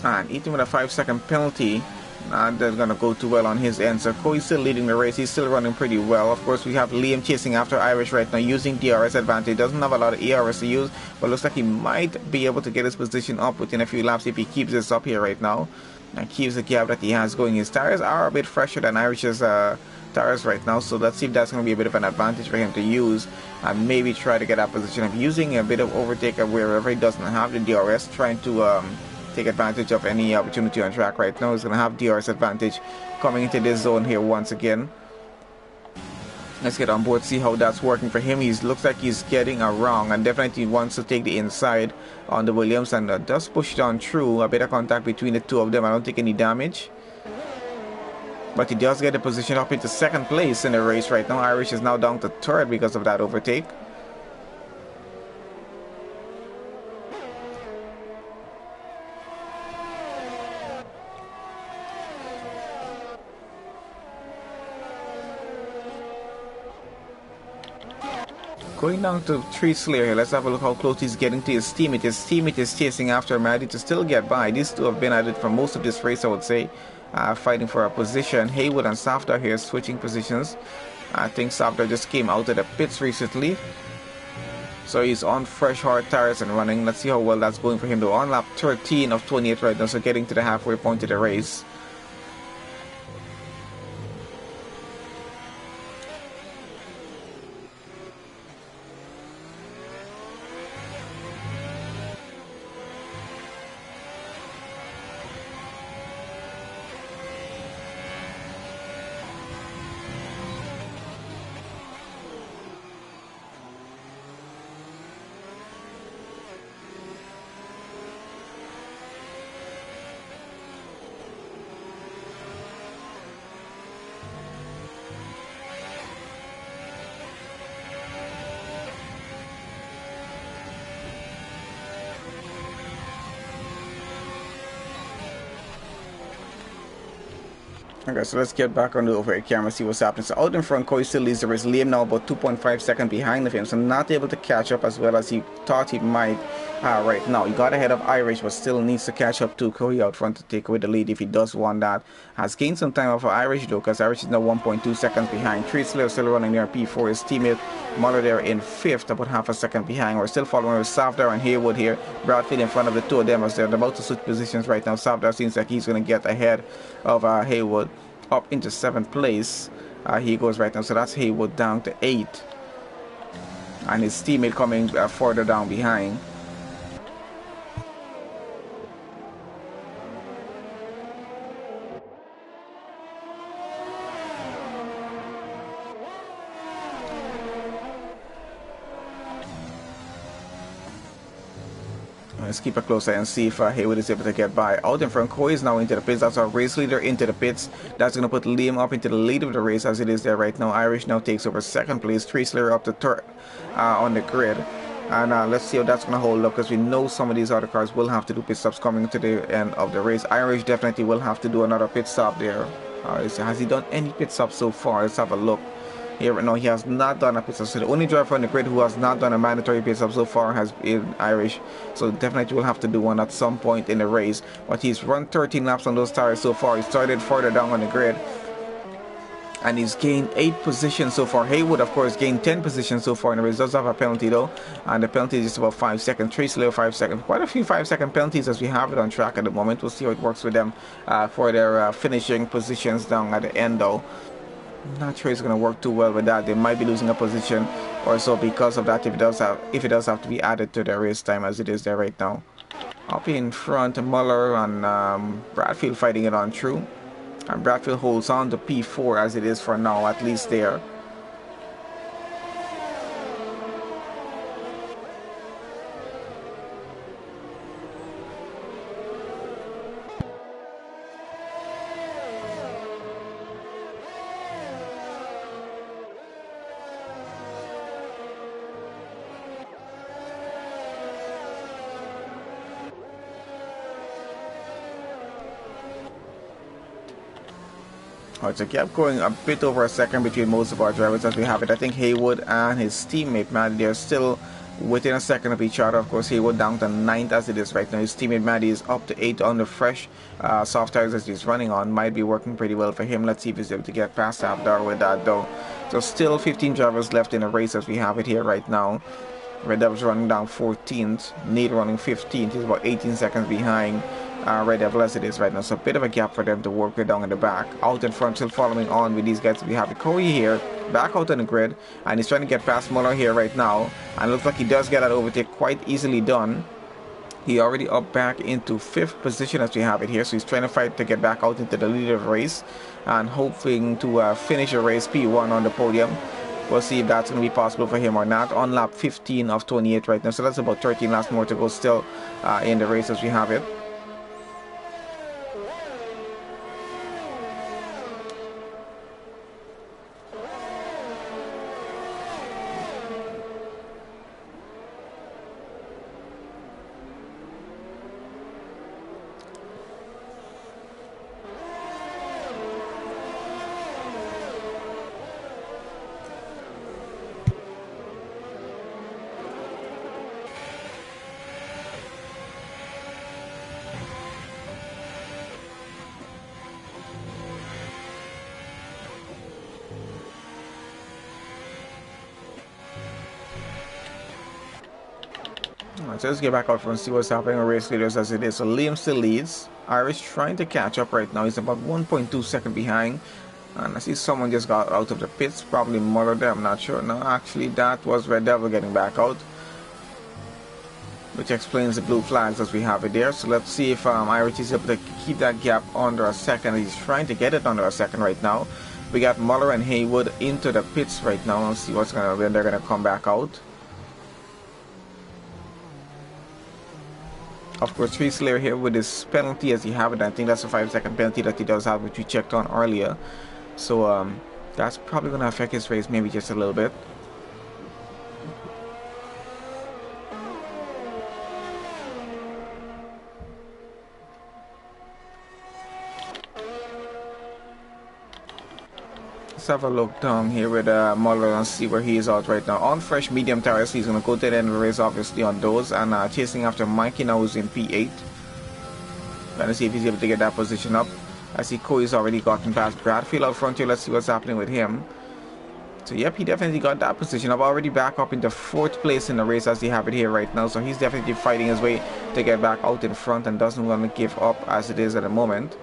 And Ethan with a 5-second penalty. Not that's going to go too well on his end. So Coy's still leading the race. He's still running pretty well. Of course, we have Liam chasing after Irish right now, using DRS advantage. Doesn't have a lot of ERS to use, but looks like he might be able to get his position up within a few laps if he keeps this up here right now and keeps the gap that he has going. His tires are a bit fresher than Irish's tires right now, so let's see if that's going to be a bit of an advantage for him to use and maybe try to get that position of using a bit of overtake wherever he doesn't have the DRS, trying to take advantage of any opportunity on track right now. He's going to have DRS advantage coming into this zone here once again. Let's get on board, see how that's working for him. He looks like he's getting around and definitely wants to take the inside on the Williams, and does push it on through. A bit of contact between the two of them. I don't take any damage, but he does get the position up into 2nd place in the race right now. Irish is now down to 3rd because of that overtake. Going down to 3 Slayer here. Let's have a look how close he's getting to his teammate. His teammate is chasing after Maddie to still get by. These two have been at it for most of this race, I would say, fighting for a position. Haywood and Safdar here switching positions. I think Safdar just came out of the pits recently, so he's on fresh hard tires and running. Let's see how well that's going for him though. On lap 13 of 28 right now, so getting to the halfway point of the race. Okay, so let's get back on the overhead camera, see what's happening. So out in front, Coy still leads the race. Liam now about 2.5 seconds behind of him, so not able to catch up as well as he thought he might right now. He got ahead of Irish, but still needs to catch up to Coy out front to take away the lead if he does want that. Has gained some time off of Irish though, because Irish is now 1.2 seconds behind. 3 Slayer still running near P4. His teammate Muller there in 5th, about half a second behind. We're still following with Safdar and Haywood here. Bradfield in front of the two of them as they're about to switch positions right now. Safdar seems like he's going to get ahead of Haywood up into 7th place. He goes right now, so that's Haywood down to 8th, and his teammate coming further down behind. Let's keep a close eye and see if Haywood is able to get by. Out in front, Coy is now into the pits. That's our race leader into the pits. That's going to put Liam up into the lead of the race as it is there right now. Irish now takes over 2nd place. 3 Slayer up to 3rd on the grid. And let's see how that's going to hold up, because we know some of these other cars will have to do pit stops coming to the end of the race. Irish definitely will have to do another pit stop there. Has he done any pit stops so far? Let's have a look. Here right now, he has not done a pit stop. So the only driver on the grid who has not done a mandatory pit stop so far has been Irish. So definitely will have to do one at some point in the race. But he's run 13 laps on those tires so far. He started further down on the grid, and he's gained 8 positions so far. Haywood, of course, gained 10 positions so far in the race. Does have a penalty though, and the penalty is just about 5 seconds. 3 Slayer 5 seconds. Quite a few 5-second penalties as we have it on track at the moment. We'll see how it works with them for their finishing positions down at the end though. Not sure it's going to work too well with that. They might be losing a position or so because of that if it does have to be added to their race time as it is there right now. Up in front, Muller and Bradfield fighting it on through. And Bradfield holds on to P4 as it is for now, at least there. Alright, so kept going a bit over a second between most of our drivers as we have it. I think Haywood and his teammate, Maddie, they're still within a second of each other. Of course, Haywood down to 9th as it is right now. His teammate, Maddie, is up to 8th on the fresh soft tires that he's running on. Might be working pretty well for him. Let's see if he's able to get past Abdar with that, though. So still 15 drivers left in the race as we have it here right now. Red Devil's running down 14th. Nate running 15th. He's about 18 seconds behind Red Devil as it is right now. So a bit of a gap for them to work with down in the back. Out in front, still following on with these guys. We have Corey here, back out on the grid. And he's trying to get past Muller here right now. And looks like he does get that overtake quite easily done. He already up back into 5th position as we have it here. So he's trying to fight to get back out into the lead of the race. And hoping to finish the race P1 on the podium. We'll see if that's going to be possible for him or not. On lap 15 of 28 right now. So that's about 13 laps more to go still in the race as we have it. So let's get back out front and see what's happening with race leaders as it is. So Liam still leads. Irish trying to catch up right now. He's about 1.2 seconds behind. And I see someone just got out of the pits. Probably Muller there. I'm not sure. No, actually that was Red Devil getting back out. Which explains the blue flags as we have it there. So let's see if Irish is able to keep that gap under a second. He's trying to get it under a second right now. We got Muller and Haywood into the pits right now. Let's see what's going to when they're going to come back out. Of course, Tree Slayer here with his penalty as he have it. I think that's a 5-second penalty that he does have, which we checked on earlier. So that's probably going to affect his race maybe just a little bit. Let's have a look down here with Muller and see where he is out right now. On fresh medium tires, he's going to go to the end of the race obviously on those. And chasing after Mikey now who's in P8. Trying to see if he's able to get that position up. I see Coy's already gotten past Bradfield out front here. Let's see what's happening with him. So yep, he definitely got that position up. Already back up into 4th place in the race as he have it here right now. So he's definitely fighting his way to get back out in front and doesn't want to give up as it is at the moment.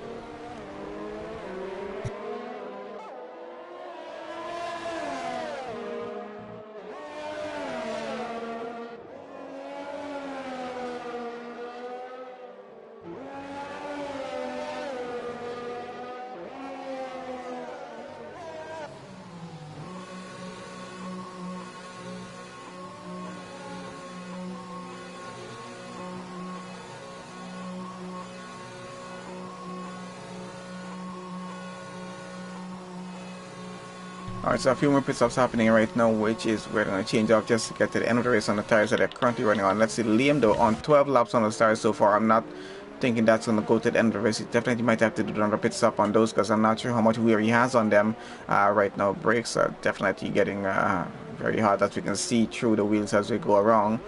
Alright, so a few more pit stops happening right now, which is we're going to change off just to get to the end of the race on the tires that they're currently running on. Let's see Liam though on 12 laps on the tires so far. I'm not thinking that's going to go to the end of the race. He definitely might have to do another pit stop on those because I'm not sure how much wear he has on them right now. Brakes are definitely getting very hot as we can see through the wheels as we go around.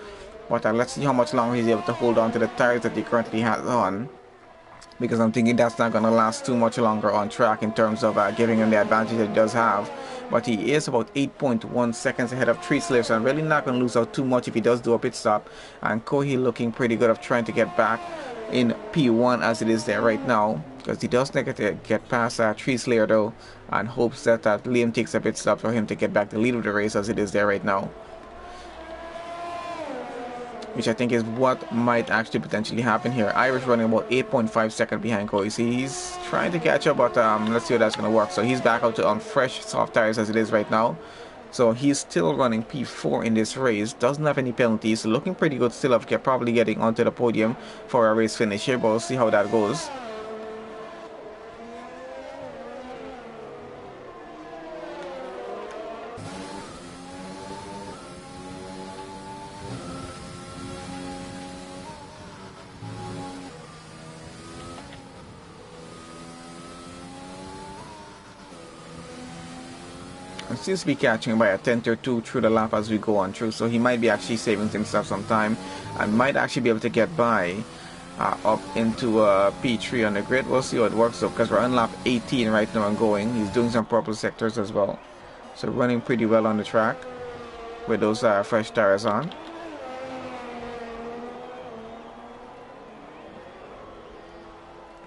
But let's see how much longer he's able to hold on to the tires that he currently has on. Because I'm thinking that's not going to last too much longer on track in terms of giving him the advantage that he does have. But he is about 8.1 seconds ahead of Tree Slayer, so I'm really not going to lose out too much if he does do a pit stop. And Kohi looking pretty good of trying to get back in P1 as it is there right now. because he does not get past Tree Slayer though, and hopes that Liam takes a pit stop for him to get back the lead of the race as it is there right now, which I think is what might actually potentially happen here. Irish running about 8.5 seconds behind Corey. See, he's trying to catch up, but let's see how that's going to work. So he's back out on fresh soft tires as it is right now. So he's still running P4 in this race, doesn't have any penalties, looking pretty good still of probably getting onto the podium for a race finish here, but we'll see how that goes. Seems to be catching by a tenth or two through the lap as we go on through, so he might be actually saving himself some time and might actually be able to get by up into P3 on the grid. We'll see how it works though, because we're on lap 18 right now and going. He's doing some purple sectors as well, so running pretty well on the track with those fresh tires on.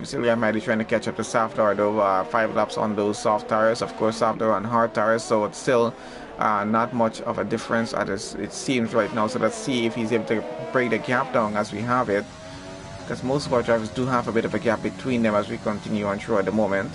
Still, might be trying to catch up to Safdar though. 5 laps on those soft tires. Of course, Safdar on hard tires, so it's still not much of a difference as it seems right now. So let's see if he's able to break the gap down as we have it, because most of our drivers do have a bit of a gap between them as we continue on through at the moment.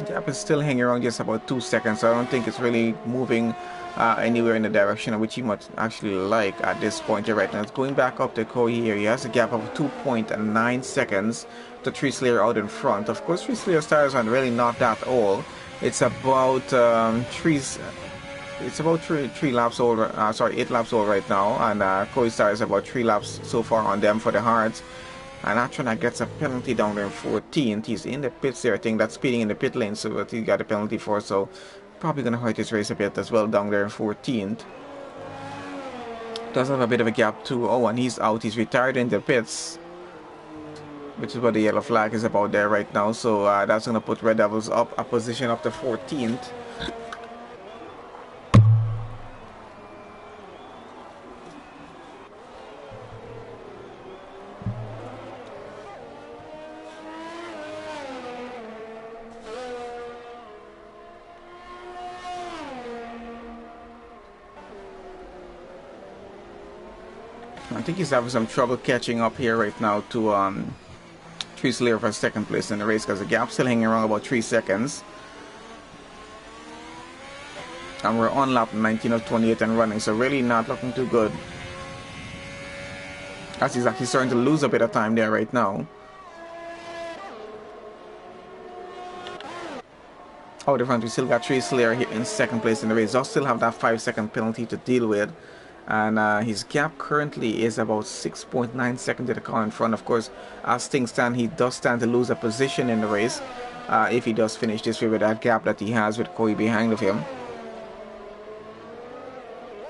Gap is still hanging around just about 2 seconds, so I don't think it's really moving anywhere in the direction which he might actually like at this point here right now. It's going back up to Corey here. He has a gap of 2.9 seconds to Tree Slayer out in front. Of course, Tree Slayer's tires are really not that old. It's about three laps old. 8 laps old right now, and Corey's tires about 3 laps so far on them for the hards. And Atrona gets a penalty down there in 14th. He's in the pits there. I think that's speeding in the pit lane, so what he got a penalty for. So probably going to hurt his race a bit as well down there in 14th. Does have a bit of a gap too. Oh, and he's out. He's retired in the pits, which is what the yellow flag is about there right now. So that's going to put Red Devils up a position up to 14th. I think he's having some trouble catching up here right now to Tree Slayer for second place in the race, because the gap's still hanging around about 3 seconds. And we're on lap 19 of 28 and running, so really not looking too good, as he's actually starting to lose a bit of time there right now. Out in front, we still got Tree Slayer here in second place in the race. Does still have that 5-second penalty to deal with. And his gap currently is about 6.9 seconds to the car in front. Of course, as things stand, he does stand to lose a position in the race if he does finish this way with that gap that he has with Corey behind of him.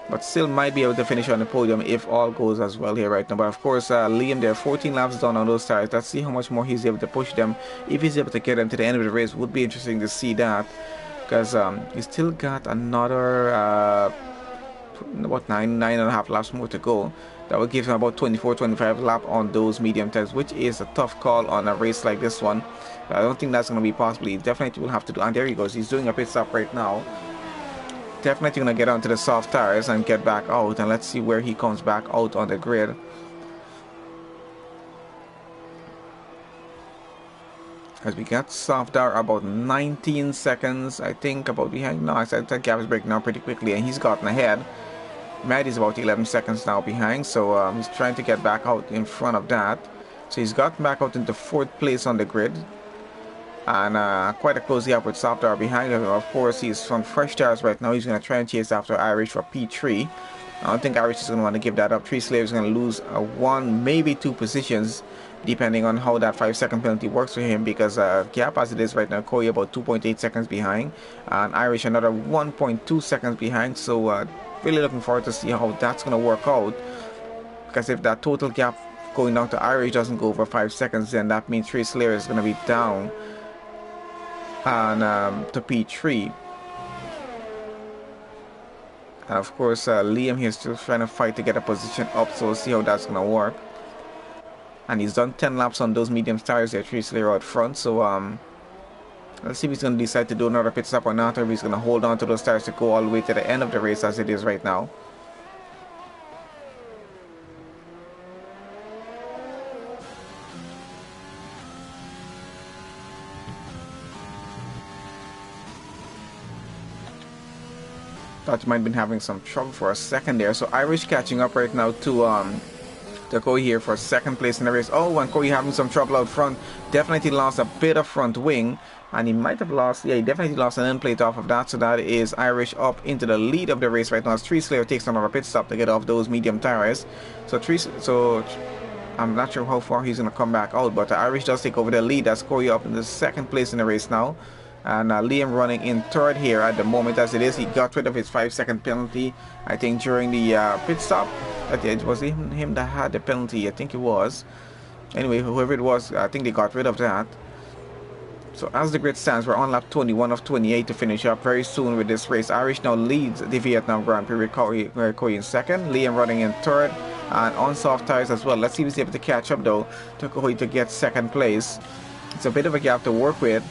But still might be able to finish on the podium if all goes as well here right now. But of course, Liam there, 14 laps done on those tires. Let's see how much more he's able to push them. If he's able to get them to the end of the race, would be interesting to see that, because he's still got another about 9.5 laps more to go. That would give him about 24-25 lap on those medium tires, which is a tough call on a race like this one. But I don't think that's going to be possible. He definitely will have to do, and there he goes, he's doing a pit stop right now. Definitely going to get onto the soft tires and get back out, and let's see where he comes back out on the grid. As we got Safdar about 19 seconds, I think, about behind. No, I said that gap is breaking down pretty quickly, and he's gotten ahead. Maddie's about 11 seconds now behind, so he's trying to get back out in front of that. So he's gotten back out into 4th place on the grid, and quite a close gap with Safdar behind him. Of course, he's from fresh tires right now. He's going to try and chase after Irish for P3. I don't think Irish is going to want to give that up. Tree Slayer is going to lose 1, maybe 2 positions, depending on how that 5-second penalty works for him, because gap as it is right now, Corey about 2.8 seconds behind, and Irish another 1.2 seconds behind. So really looking forward to see how that's going to work out. because if that total gap going down to Irish doesn't go over 5 seconds, then that means Trace Slayer is going to be down and to P3. And of course, Liam here is still trying to fight to get a position up, so we'll see how that's going to work. And he's done 10 laps on those medium tires there, Trace Slayer out front, so let's see if he's going to decide to do another pit stop or not, or if he's going to hold on to those tires to go all the way to the end of the race as it is right now. Thought you might have been having some trouble for a second there. So Irish catching up right now to Coy here for second place in the race. Oh, and Coy having some trouble out front. Definitely lost a bit of front wing. And he might have lost, yeah, he definitely lost an end plate off of that. So that is Irish up into the lead of the race right now as Trace Slayer takes another pit stop to get off those medium tires. So I'm not sure how far he's going to come back out. But Irish does take over the lead. That's Coy up in the second place in the race now. And Liam running in third here at the moment as it is. He got rid of his 5-second penalty, I think, during the pit stop. It was him that had the penalty, I think it was. Anyway, whoever it was, I think they got rid of that. So as the grid stands, we're on lap 21 of 28 to finish up very soon with this race. Irish now leads the Vietnam Grand Prix with Coy in second. Liam running in third and on soft tires as well. Let's see if he's able to catch up though to Coy to get second place. It's a bit of a gap to work with.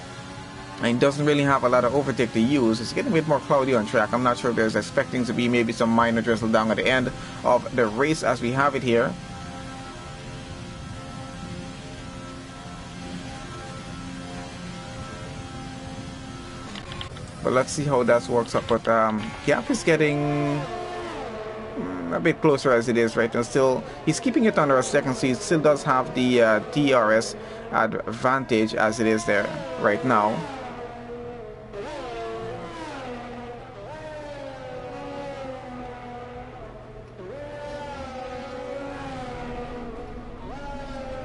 And doesn't really have a lot of overtake to use. It's getting a bit more cloudy on track. I'm not sure if there's expecting to be maybe some minor drizzle down at the end of the race as we have it here. But let's see how that works up. But gap is getting a bit closer as it is right now. Still, he's keeping it under a second, so he still does have the DRS advantage as it is there right now.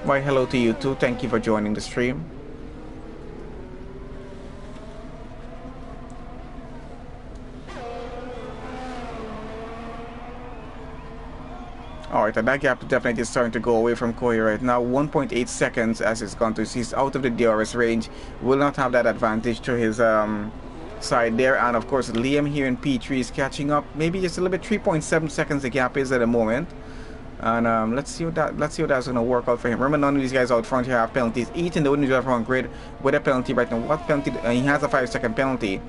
Why, hello to you too. Thank you for joining the stream. Alright, and that gap definitely is starting to go away from Coy right now. 1.8 seconds as it's gone to. He's out of the DRS range. Will not have that advantage to his side there. And of course, Liam here in P3 is catching up. Maybe just a little bit. 3.7 seconds the gap is at the moment. And let's see what that's going to work out for him. Remember, none of these guys out front here have penalties. Ethan, the only driver on grid with a penalty right now. What penalty? He has a 5-second penalty,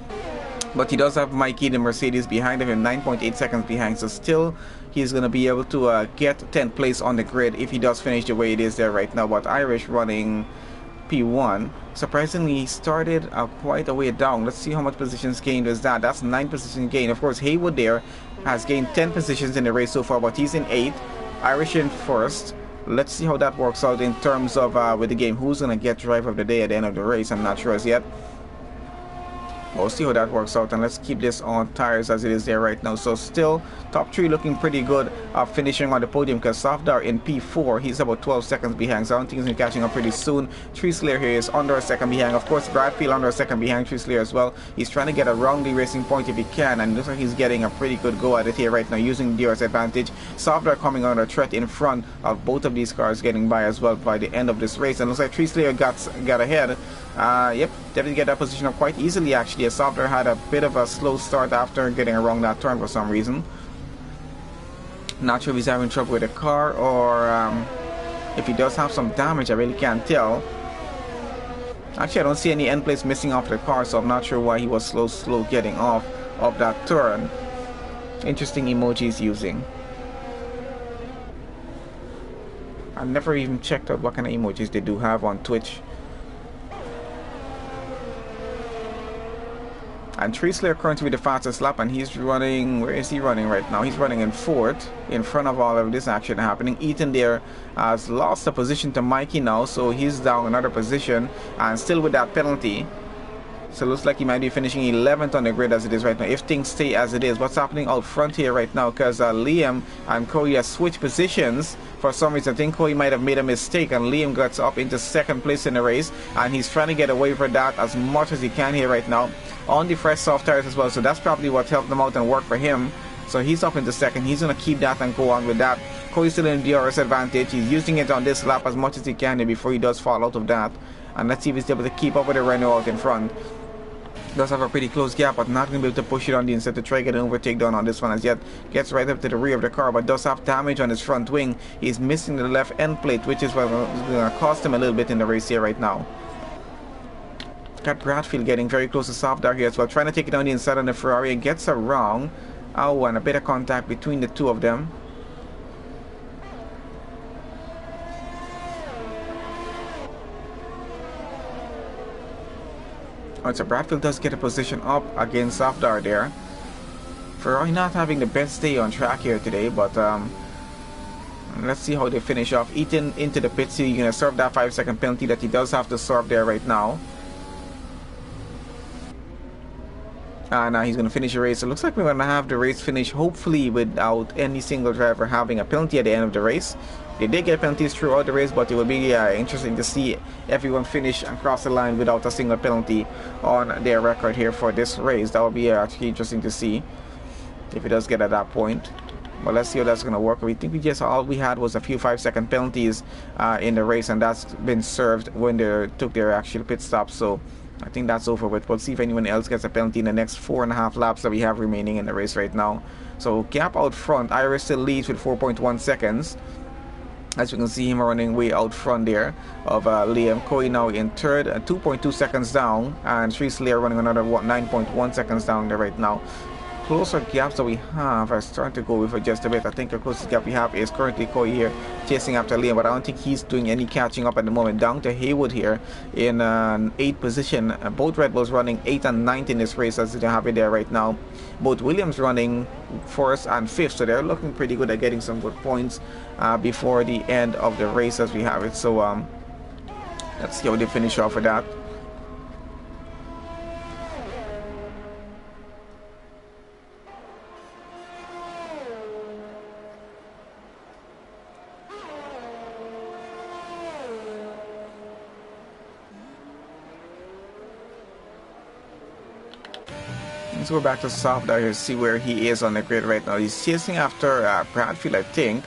but he does have Mikey the Mercedes behind him, 9.8 seconds behind. So still, he's going to be able to get 10th place on the grid if he does finish the way it is there right now. But Irish running P1. Surprisingly, he started quite a way down. Let's see how much positions gained is that. That's 9 positions gained. Of course, Haywood there has gained 10 positions in the race so far, but he's in 8th. Irish in first. Let's see how that works out in terms of with the game. Who's going to get driver of the day at the end of the race? I'm not sure as yet. We'll see how that works out, and let's keep this on tires as it is there right now. So still top 3 looking pretty good, finishing on the podium, because Safdar in P4, he's about 12 seconds behind, so I don't think he's going to be catching up pretty soon. Trace Slayer here is under a second behind. Of course, Bradfield under a second behind Trace Slayer as well. He's trying to get around the racing point if he can, and it looks like he's getting a pretty good go at it here right now using DRS advantage. Safdar coming under threat in front of both of these cars getting by as well by the end of this race, and looks like Trace Slayer got ahead. Yep, definitely get that position up quite easily actually. As Safdar had a bit of a slow start after getting around that turn for some reason. Not sure if he's having trouble with the car or if he does have some damage. I really can't tell. Actually, I don't see any end plates missing off the car, so I'm not sure why he was slow getting off of that turn. Interesting emojis using. I never even checked out what kind of emojis they do have on Twitch. And Trace Slayer currently with the fastest lap, and he's running, where is he running right now? He's running in 4th, in front of all of this action happening. Ethan there has lost a position to Mikey now, so he's down another position, and still with that penalty. So it looks like he might be finishing 11th on the grid as it is right now, if things stay as it is. What's happening out front here right now, because Liam and Coy have switched positions. For some reason, I think Coy might have made a mistake, and Liam gets up into 2nd place in the race, and he's trying to get away from that as much as he can here right now on the fresh soft tires as well. So that's probably what helped him out and worked for him. So he's up into 2nd. He's going to keep that and go on with that Coy's still in the DRS advantage. He's using it on this lap as much as he can before he does fall out of that. And let's see if he's able to keep up with the Renault out in front. Does have a pretty close gap, but not going to be able to push it on the inside to try get an overtake down on this one as yet. Gets right up to the rear of the car, but does have damage on his front wing. He's missing the left end plate, which is what is going to cost him a little bit in the race here right now. Got Bradfield getting very close to Safdar here as well, trying to take it down the inside on the Ferrari, and gets around. Oh, and a bit of contact between the two of them. Alright, so Bradfield does get a position up against Safdar there. Ferrari not having the best day on track here today, but let's see how they finish off. Eaton into the pit, so you're going to serve that 5-second penalty that he does have to serve there right now. And he's going to finish the race. It looks like we're going to have the race finish hopefully without any single driver having a penalty at the end of the race. They did get penalties throughout the race, but it will be interesting to see everyone finish and cross the line without a single penalty on their record here for this race. That will be actually interesting to see if it does get at that point. But let's see how that's going to work. We think all we had was a few 5-second penalties in the race, and that's been served when they took their actual pit stop. So I think that's over with. We'll see if anyone else gets a penalty in the next 4.5 laps that we have remaining in the race right now. So gap out front, Iris still leads with 4.1 seconds. As you can see him running way out front there of Liam. Coy now in third, 2.2 seconds down, and Sri Slayer running another 9.1 seconds down there right now. Closer gaps that we have are starting to go with for just a bit. I think the closest gap we have is currently Coy here chasing after Liam, but I don't think he's doing any catching up at the moment. Down to Haywood here in 8th position. Both Red Bulls running 8th and 9th in this race as they have it there right now. Both Williams running 4th and 5th, so they're looking pretty good at getting some good points before the end of the race as we have it. So let's see how they finish off with that. Let's go back to Safdar here, see where he is on the grid right now. He's chasing after Bradfield, I think.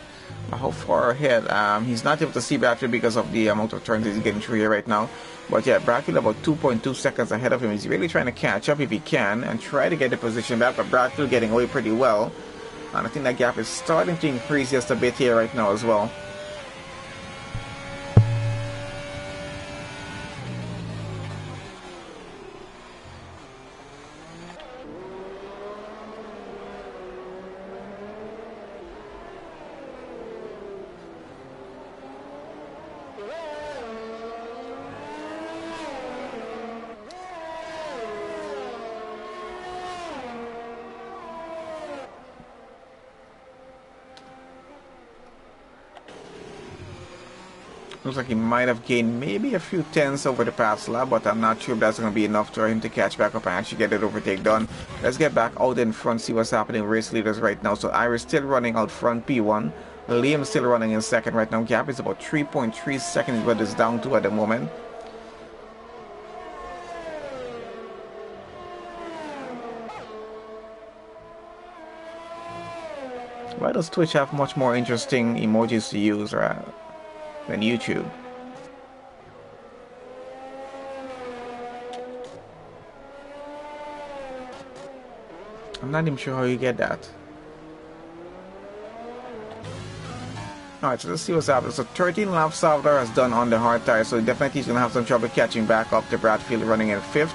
How far ahead? He's not able to see Bradfield because of the amount of turns he's getting through here right now. But yeah, Bradfield about 2.2 seconds ahead of him. He's really trying to catch up if he can and try to get the position back. But Bradfield getting away pretty well. And I think that gap is starting to increase just a bit here right now as well. Looks like he might have gained maybe a few tenths over the past lap, but I'm not sure if that's going to be enough for him to catch back up and actually get it overtake done. Let's get back out in front, see what's happening with race leaders right now. So Iris still running out front, P1. Liam still running in second right now. Gap is about 3.3 seconds what it's down to at the moment. Why does Twitch have much more interesting emojis to use than YouTube? I'm not even sure how you get that. Alright, so let's see what's happening. So 13 laps Safdar has done on the hard tire, so definitely he's going to have some trouble catching back up to Bradfield running in 5th.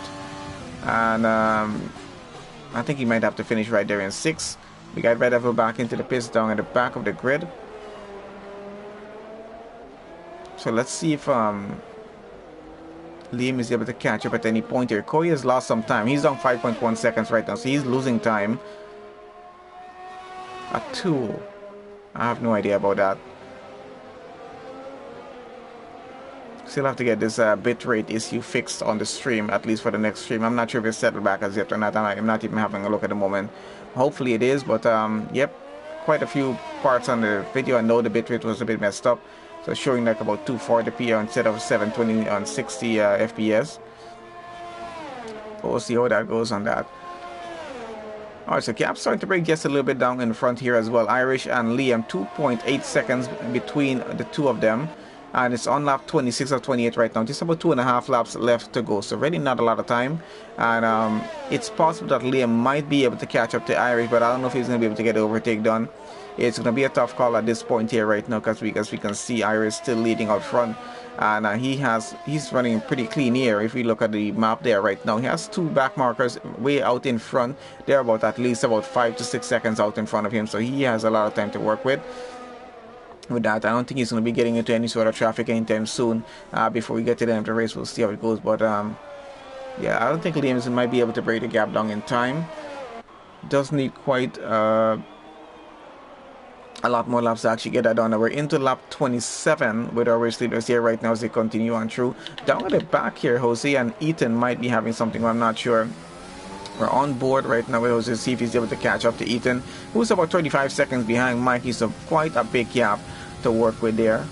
And I think he might have to finish right there in 6th. We got Red Devil back into the pits down at the back of the grid. So let's see if Liam is able to catch up at any point here. Coy has lost some time. He's down 5.1 seconds right now, so he's losing time. A 2. I have no idea about that. Still have to get this bitrate issue fixed on the stream, at least for the next stream. I'm not sure if it's settled back as yet or not. I'm not even having a look at the moment. Hopefully it is, but yep, quite a few parts on the video. I know the bitrate was a bit messed up. So showing like about 240p instead of 720 on 60 FPS. We'll see how that goes on that. Alright, so gap starting to break just a little bit down in front here as well. Irish and Liam, 2.8 seconds between the two of them. And it's on lap 26 or 28 right now. Just about 2.5 laps left to go. So really not a lot of time. And it's possible that Liam might be able to catch up to Irish, but I don't know if he's going to be able to get the overtake done. It's going to be a tough call at this point here right now because we can see Irish still leading out front. And he's running pretty clean here. If we look at the map there right now, he has two back markers way out in front. They're about at least about 5 to 6 seconds out in front of him, so he has a lot of time to work with. With that, I don't think he's going to be getting into any sort of traffic anytime soon. Before we get to the end of the race, we'll see how it goes. But yeah, I don't think Liam might be able to break the gap down in time. Does need quite a lot more laps to actually get that done. We're into lap 27 with our race leaders here right now as they continue on through. Down at the back here, Jose and Ethan might be having something, I'm not sure. We're on board right now with Jose to see if he's able to catch up to Ethan, who's about 35 seconds behind Mikey, so quite a big gap to work with there.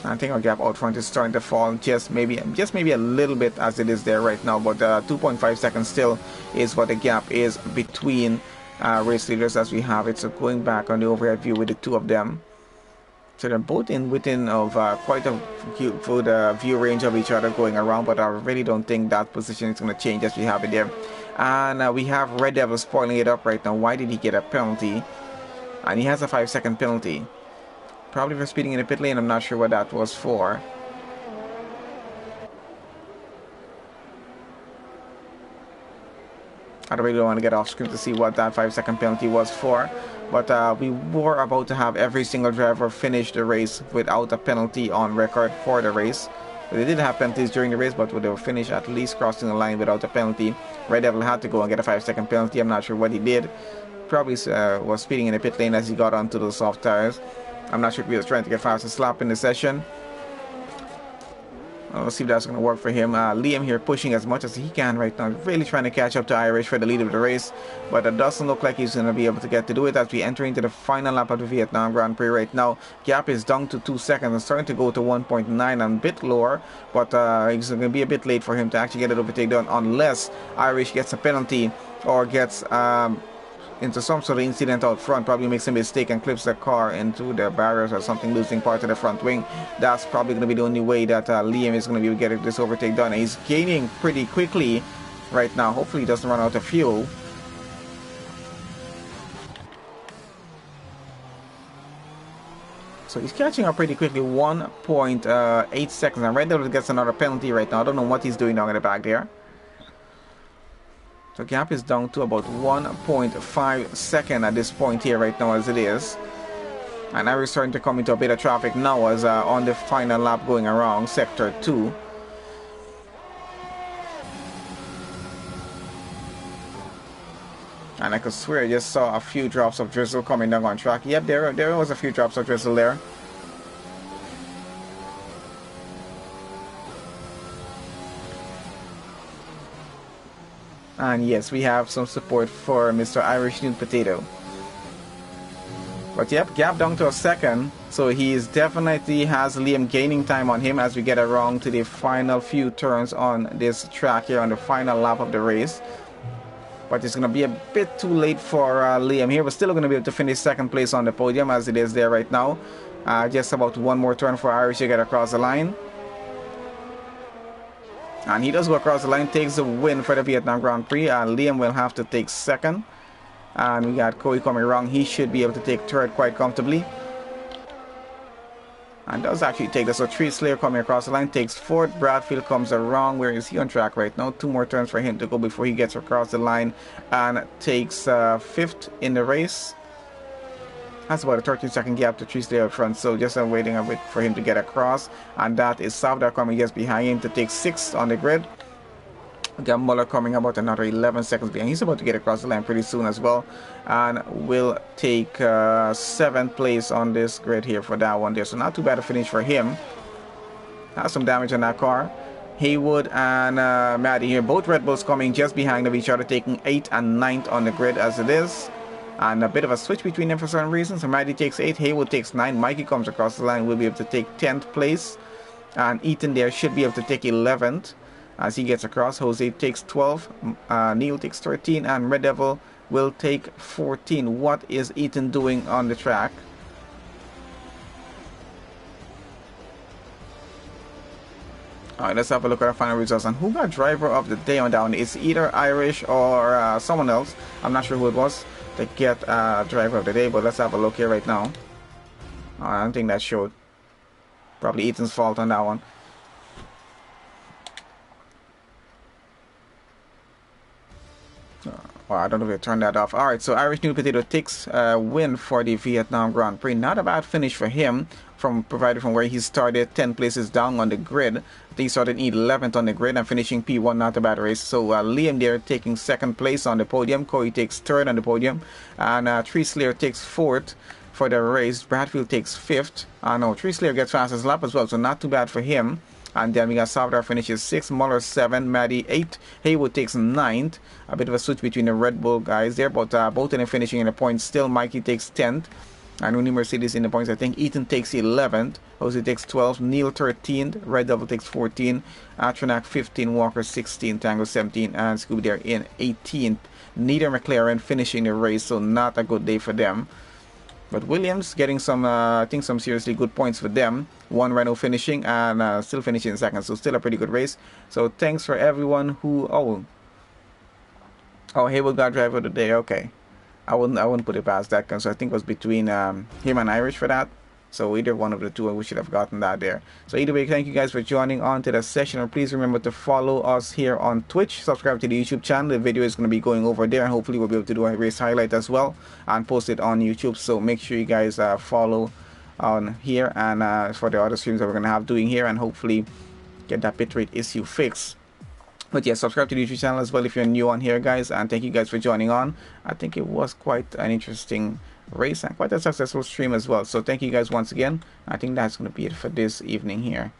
I think our gap out front is starting to fall just maybe a little bit as it is there right now, but 2.5 seconds still is what the gap is between race leaders as we have it. So going back on the overhead view with the two of them, so they're both within of quite a good view range of each other going around, but I really don't think that position is going to change as we have it there. And we have Red Devil spoiling it up right now. Why did he get a penalty? And he has a 5-second penalty. Probably for speeding in the pit lane. I'm not sure what that was for. I really don't want to get off screen to see what that 5-second penalty was for. But we were about to have every single driver finish the race without a penalty on record for the race. But they did have penalties during the race, but they were finished at least crossing the line without a penalty. Red Devil had to go and get a 5-second penalty. I'm not sure what he did. Probably was speeding in the pit lane as he got onto those soft tires. I'm not sure if he was trying to get fastest lap in the session. Let's see if that's going to work for him. Liam here pushing as much as he can right now. Really trying to catch up to Irish for the lead of the race. But it doesn't look like he's going to be able to get to do it as we enter into the final lap of the Vietnam Grand Prix right now. Gap is down to 2 seconds and starting to go to 1.9 and a bit lower. But it's going to be a bit late for him to actually get it overtake done unless Irish gets a penalty or gets into some sort of incident out front, probably makes a mistake and clips the car into the barriers or something, losing part of the front wing. That's probably going to be the only way that Liam is going to be able to get this overtake done. And he's gaining pretty quickly right now. Hopefully he doesn't run out of fuel. So he's catching up pretty quickly, 1.8 seconds. And Red Devil gets another penalty right now. I don't know what he's doing down in the back there. So gap is down to about 1.5 seconds at this point here right now as it is. And now we're starting to come into a bit of traffic now as on the final lap going around sector 2. And I could swear I just saw a few drops of drizzle coming down on track. Yep, there was a few drops of drizzle there. And yes, we have some support for Mr. Irish Nude Potato. But yep, gap down to a second. So he is definitely has Liam gaining time on him as we get around to the final few turns on this track here on the final lap of the race. But it's going to be a bit too late for Liam here. We're still going to be able to finish second place on the podium as it is there right now. Just about one more turn for Irish to get across the line. And he does go across the line, takes the win for the Vietnam Grand Prix. Liam will have to take second. And we got Corey coming around. He should be able to take third quite comfortably. And does actually take this. So Tree Slayer coming across the line takes fourth. Bradfield comes around. Where is he on track right now? 2 more turns for him to go before he gets across the line and takes fifth in the race. That's about a 13-second gap to Tree Slayer up front. So just waiting a bit for him to get across. And that is Savdar coming just behind him to take sixth on the grid. Got Muller coming about another 11 seconds behind. He's about to get across the line pretty soon as well. And will take 7th place on this grid here for that one there. So not too bad a finish for him. Has some damage on that car. Haywood and Maddie here. Both Red Bulls coming just behind of each other, taking 8th and 9th on the grid as it is. And a bit of a switch between them for certain reasons. So Maddie takes 8, Haywood takes 9. Mikey comes across the line, will be able to take 10th place. and Ethan there should be able to take 11th as he gets across. Jose takes 12, Neil takes 13, and Red Devil will take 14. What is Ethan doing on the track? Alright, let's have a look at our final results and who got driver of the day on that one. It's either Irish or someone else. I'm not sure who it was to get driver of the day, but let's have a look here right now. I don't think that showed. Probably Ethan's fault on that one. Well, I don't know if I turned that off. Alright, so Irish New Potato takes win for the Vietnam Grand Prix. Not a bad finish for him, provided from where he started 10 places down on the grid. I think he started 11th on the grid and finishing P1, not a bad race. So Liam there taking 2nd place on the podium. Corey takes 3rd on the podium. And Tree Slayer takes 4th for the race. Bradfield takes 5th. No, Tree Slayer gets fastest lap as well, so not too bad for him. And then we got Salvador finishes 6th, Muller 7th, Maddie 8th, Haywood takes 9th. A bit of a switch between the Red Bull guys there, but both of them finishing in the points still. Mikey takes 10th, and Uni Mercedes in the points. I think Ethan takes 11th, Jose takes 12th, Neil 13th, Red Devil takes 14th, Atronac 15th, Walker 16th, Tango 17th, and Scooby there in 18th. Neither McLaren finishing the race, so not a good day for them. But Williams getting some, I think some seriously good points for them. One Renault finishing and still finishing in 2nd, so still a pretty good race. So thanks for everyone who, oh, Haywood got driver of the day. Okay, I wouldn't put it past that, because I think it was between him and Irish for that. So either one of the two, we should have gotten that there. So either way, thank you guys for joining on to the session. And please remember to follow us here on Twitch. Subscribe to the YouTube channel. The video is going to be going over there. And hopefully we'll be able to do a race highlight as well and post it on YouTube. So make sure you guys follow on here and for the other streams that we're going to have doing here. And hopefully get that bitrate issue fixed. But yeah, subscribe to the YouTube channel as well if you're new on here, guys. And thank you guys for joining on. I think it was quite an interesting race and quite a successful stream as well. So thank you guys once again. I think that's going to be it for this evening here.